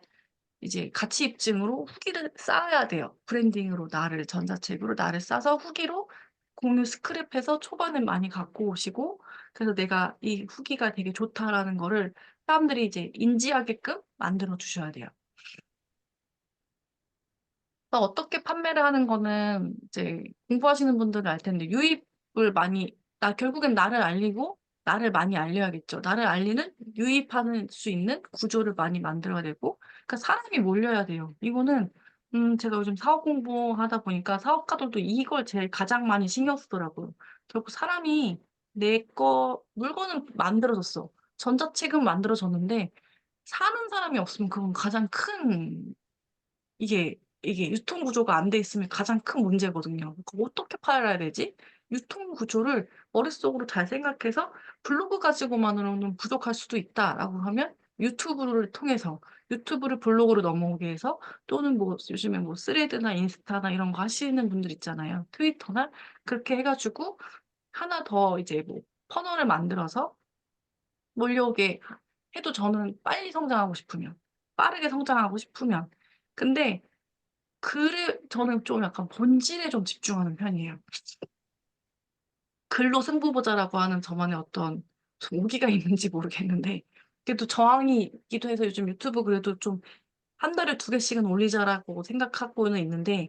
이제 가치 입증으로 후기를 쌓아야 돼요. 브랜딩으로 전자책으로 나를 싸서 후기로 공유 스크랩해서 초반에 많이 갖고 오시고 그래서 "내가 이 후기가 되게 좋다."라는 거를 사람들이 이제 인지하게끔 만들어 주셔야 돼요. 어떻게 판매를 하는 거는 이제 공부하시는 분들은 알 텐데 유입을 많이 결국엔 나를 알리고 나를 많이 알려야겠죠. 나를 알리는 유입하는 수 있는 구조를 많이 만들어야 되고 그러니까 사람이 몰려야 돼요. 이거는 제가 요즘 사업 공부하다 보니까 사업가들도 이걸 제일 가장 많이 신경 쓰더라고요. 결국 사람이 내 물건은 만들어졌어. 전자책은 만들어졌는데 사는 사람이 없으면 그건 가장 큰 이게 유통 구조가 안 돼 있으면 가장 큰 문제거든요. 그거 어떻게 팔아야 되지? 유통 구조를 머릿속으로 잘 생각해서 '블로그 가지고만으로는 부족할 수도 있다.'라고 하면 유튜브를 통해서 유튜브를 블로그로 넘어오게 해서 또는 뭐 요즘에 뭐 스레드나 인스타나 이런 거 하시는 분들 있잖아요. 트위터나 그렇게 해 가지고 하나 더 이제 뭐 퍼널을 만들어서 몰려오게 해도 저는 빨리 성장하고 싶으면 빠르게 성장하고 싶으면. 근데 저는 좀 약간 본질에 좀 집중하는 편이에요. 글로 승부 보자라고 하는 저만의 어떤 좀 오기가 있는지 모르겠는데 그래도 저항이 있기도 해서 요즘 유튜브 그래도 좀 한 달에 2개씩은 올리자라고 생각하고는 있는데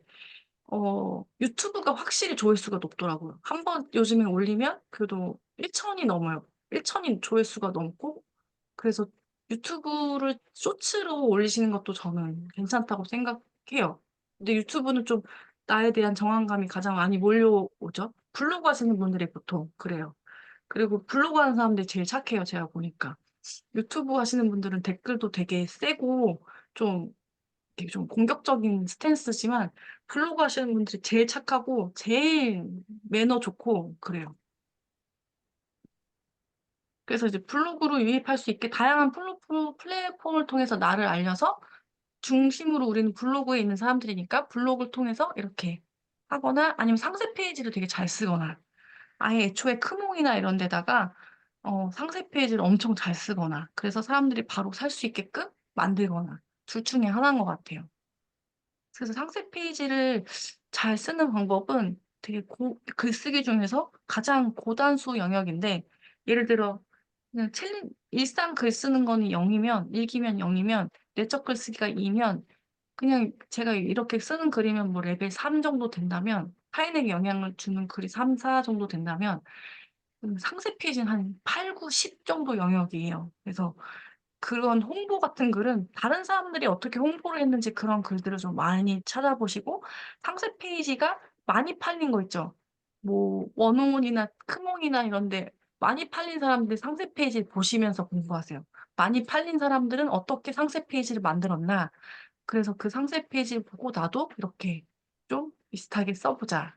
유튜브가 확실히 조회수가 높더라고요. 한 번 요즘에 올리면 그래도 1,000이 넘어요. 1,000이 조회수가 넘고 그래서 유튜브를 쇼츠로 올리시는 것도 저는 괜찮다고 생각해요. 근데 유튜브는 좀 나에 대한 정안감이 가장 많이 몰려오죠. 블로그 하시는 분들이 보통 그래요. 그리고 블로그 하는 사람들이 제일 착해요, 제가 보니까. 유튜브 하시는 분들은 댓글도 되게 세고 좀 되게 좀 공격적인 스탠스지만 블로그 하시는 분들이 제일 착하고 제일 매너 좋고 그래요. 그래서 이제 블로그로 유입할 수 있게 다양한 플랫폼을 통해서 나를 알려서 중심으로 우리는 블로그에 있는 사람들이니까 블로그를 통해서 이렇게 하거나 아니면 상세 페이지를 되게 잘 쓰거나 아예 애초에 크몽이나 이런 데다가 상세 페이지를 엄청 잘 쓰거나 그래서 사람들이 바로 살 수 있게끔 만들거나 둘 중에 하나인 것 같아요. 그래서 상세 페이지를 잘 쓰는 방법은 되게 글쓰기 중에서 가장 고단수 영역인데 예를 들어 그냥 일상 글 쓰는 거는 0 이면 일기면 0 이면 내적 글쓰기가 2면 그냥 제가 이렇게 쓰는 글이면 뭐 레벨 3 정도 된다면 타인에게 영향을 주는 글이 3, 4 정도 된다면 상세 페이지는 한 8, 9, 10 정도 영역이에요. 그래서 그런 홍보 같은 글은 다른 사람들이 어떻게 홍보를 했는지 그런 글들을 좀 많이 찾아보시고 상세 페이지가 많이 팔린 거 있죠. 뭐 원오원이나 크몽이나 이런 데 많이 팔린 사람들 상세 페이지를 보시면서 공부하세요. 많이 팔린 사람들은 어떻게 상세 페이지를 만들었나. 그래서 그 상세 페이지를 보고 '나도 이렇게 좀 비슷하게 써 보자.'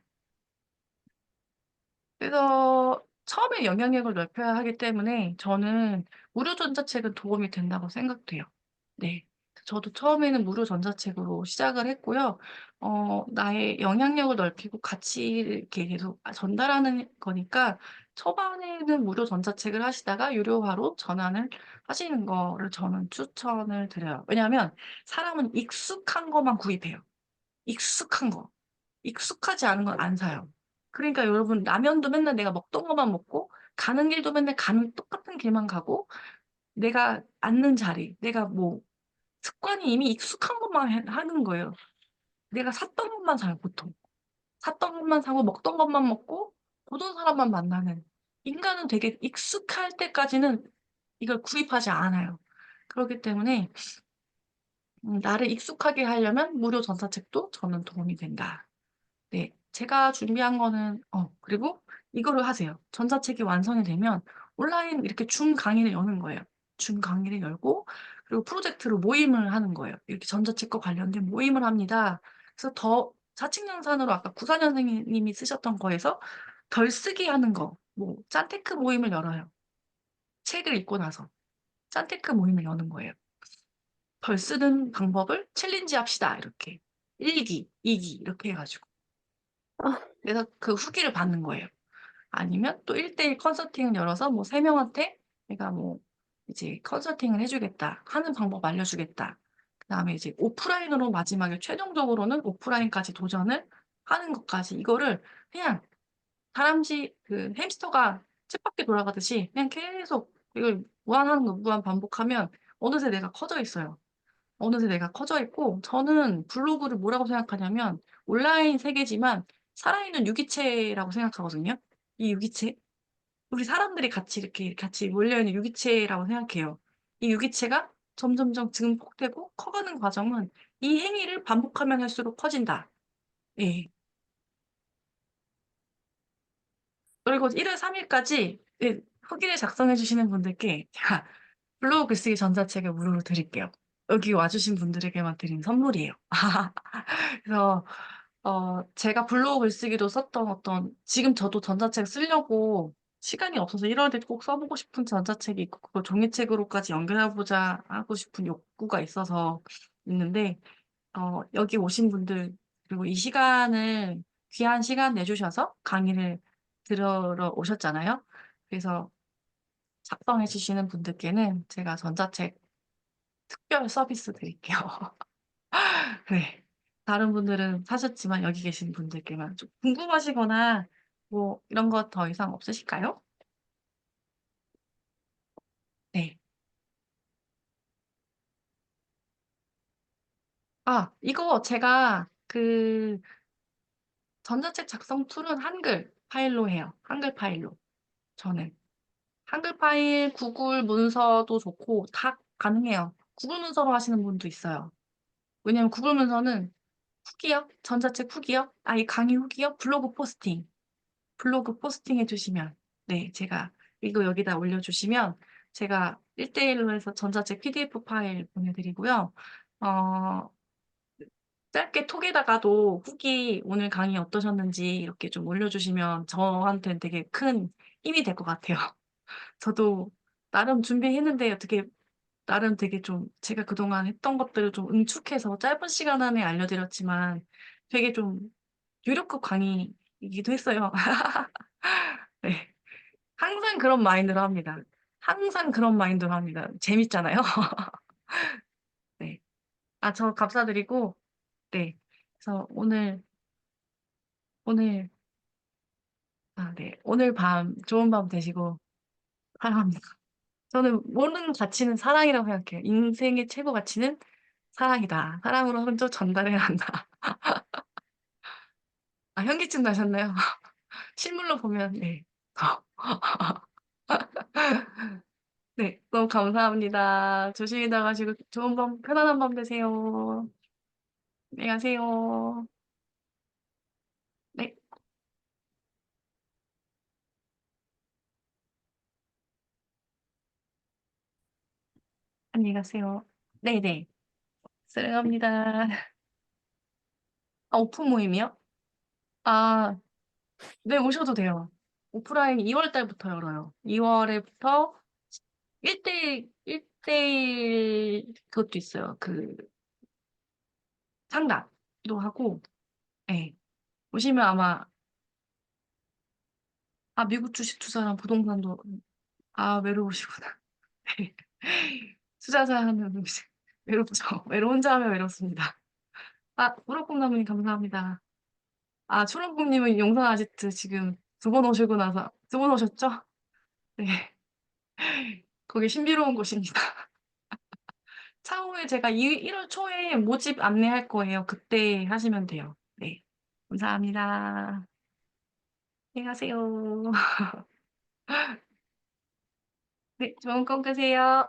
그래서 처음에 영향력을 넓혀야 하기 때문에 저는 무료 전자책은 도움이 된다고 생각돼요. 네. 저도 처음에는 무료 전자책으로 시작을 했고요. 나의 영향력을 넓히고 가치를 이렇게 계속 전달하는 거니까 초반에는 무료 전자책을 하시다가 유료화로 전환을 하시는 거를 저는 추천을 드려요. 왜냐하면 사람은 익숙한 것만 구입해요. 익숙한 거. 익숙하지 않은 건 안 사요. 그러니까 여러분 라면도 맨날 내가 먹던 것만 먹고 가는 길도 맨날 가는 똑같은 길만 가고 내가 앉는 자리, 내가 뭐 습관이 이미 익숙한 것만 하는 거예요. 내가 샀던 것만 사요, 보통. 샀던 것만 사고 먹던 것만 먹고 보던 사람만 만나는. 인간은 되게 익숙할 때까지는 이걸 구입하지 않아요. 그렇기 때문에 나를 익숙하게 하려면 무료 전자책도 저는 도움이 된다. 네. 제가 준비한 거는 그리고 이거를 하세요. 전자책이 완성이 되면 온라인 이렇게 줌 강의를 여는 거예요. 줌 강의를 열고 그리고 프로젝트로 모임을 하는 거예요. 이렇게 전자책과 관련된 모임을 합니다. 그래서 더 사칙연산으로 아까 구사년 선생님이 쓰셨던 거에서 덜 쓰기 하는 거, 뭐 짠테크 모임을 열어요. 책을 읽고 나서 짠테크 모임을 여는 거예요. 덜 쓰는 방법을 챌린지 합시다. 이렇게 1기, 2기 이렇게 해가지고. 아, 그래서 그 후기를 받는 거예요. 아니면 또 1대1 컨설팅을 열어서 뭐 3명한테 내가 뭐 이제 컨설팅을 해주겠다 하는 방법 알려주겠다. 그다음에 이제 오프라인으로 마지막에 최종적으로는 오프라인까지 도전을 하는 것까지 이거를 그냥 다람쥐 그 햄스터가 쳇바퀴 돌아가듯이 그냥 계속 이걸 무한하는 거 무한 반복하면 어느새 내가 커져 있어요. 어느새 내가 커져 있고 저는 블로그를 뭐라고 생각하냐면 온라인 세계지만 살아있는 유기체라고 생각하거든요. 이 유기체. 우리 사람들이 같이 이렇게 같이 몰려있는 유기체라고 생각해요. 이 유기체가 점점점 증폭되고 커가는 과정은 이 행위를 반복하면 할수록 커진다. 예. 그리고 1월 3일까지 후기를 작성해 주시는 분들께 제가 블로그 글쓰기 전자책을 무료로 드릴게요. 여기 와주신 분들에게만 드린 선물이에요. 그래서 제가 블로그 글쓰기도 썼던 지금 저도 전자책 쓰려고 시간이 없어서 1월에 꼭 써보고 싶은 전자책이 있고 그걸 종이책으로까지 연결해보자 하고 싶은 욕구가 있어서 있는데 여기 오신 분들 그리고 이 시간을 귀한 시간 내주셔서 강의를 들으러 오셨잖아요. 그래서 작성해 주시는 분들께는 제가 전자책 특별 서비스 드릴게요. 네. 다른 분들은 사셨지만 여기 계신 분들께만 좀 궁금하시거나 뭐 이런 거 더 이상 없으실까요? 네. 이거 제가 그 전자책 작성 툴은 한글 파일로 해요. 한글 파일로. 저는. 한글 파일, 구글 문서도 좋고 다 가능해요. 구글 문서로 하시는 분도 있어요. 왜냐면 구글 문서는 후기요? 전자책 후기요? 이 강의 후기요? 블로그 포스팅. 블로그 포스팅 해주시면, 네, 제가 이거 여기다 올려주시면 제가 1대1로 해서 전자책 PDF 파일 보내드리고요. 어, 짧게 톡에다가도 후기 오늘 강의 어떠셨는지 이렇게 좀 올려주시면 저한테는 되게 큰 힘이 될 것 같아요. 저도 나름 준비했는데 어떻게 나름 되게 좀 제가 그동안 했던 것들을 좀 응축해서 짧은 시간 안에 알려드렸지만 되게 좀 유료급 강의이기도 했어요. 네. 항상 그런 마인드로 합니다. 항상 그런 마인드로 합니다. 재밌잖아요. 네. 저 감사드리고, 네. 그래서 오늘, 네. 오늘 밤, 좋은 밤 되시고, 사랑합니다. 저는 모든 가치는 사랑이라고 생각해요. 인생의 최고 가치는 사랑이다. 사랑으로 먼저 전달해야 한다. 현기증 나셨나요? 실물로 보면, 네. 네, 너무 감사합니다. 조심히 나가시고 좋은 밤, 편안한 밤 되세요. 안녕히 가세요. 네, 안녕히 가세요. 네네. 사랑합니다. 오픈 모임이요? 아, 네, 오셔도 돼요. 오프라인 2월 달부터 열어요. 2월에부터 1대1 그것도 있어요. 그 상담도 하고, 예. 오시면 아마, 아, 미국 주식 투자랑 부동산도, 아, 외로우시구나. 네. 투자자 하면 외롭죠. 혼자 하면 외롭습니다. 아, 우럭콩나무님 감사합니다. 아, 초록콩님은 용산 아지트 지금 두 번 오시고 나서, 두 번 오셨죠? 네. 거기 신비로운 곳입니다. 차후에 제가 1월 초에 모집 안내할 거예요. 그때 하시면 돼요. 네. 감사합니다. 안녕히 가세요. 네, 좋은 꿈 꾸세요.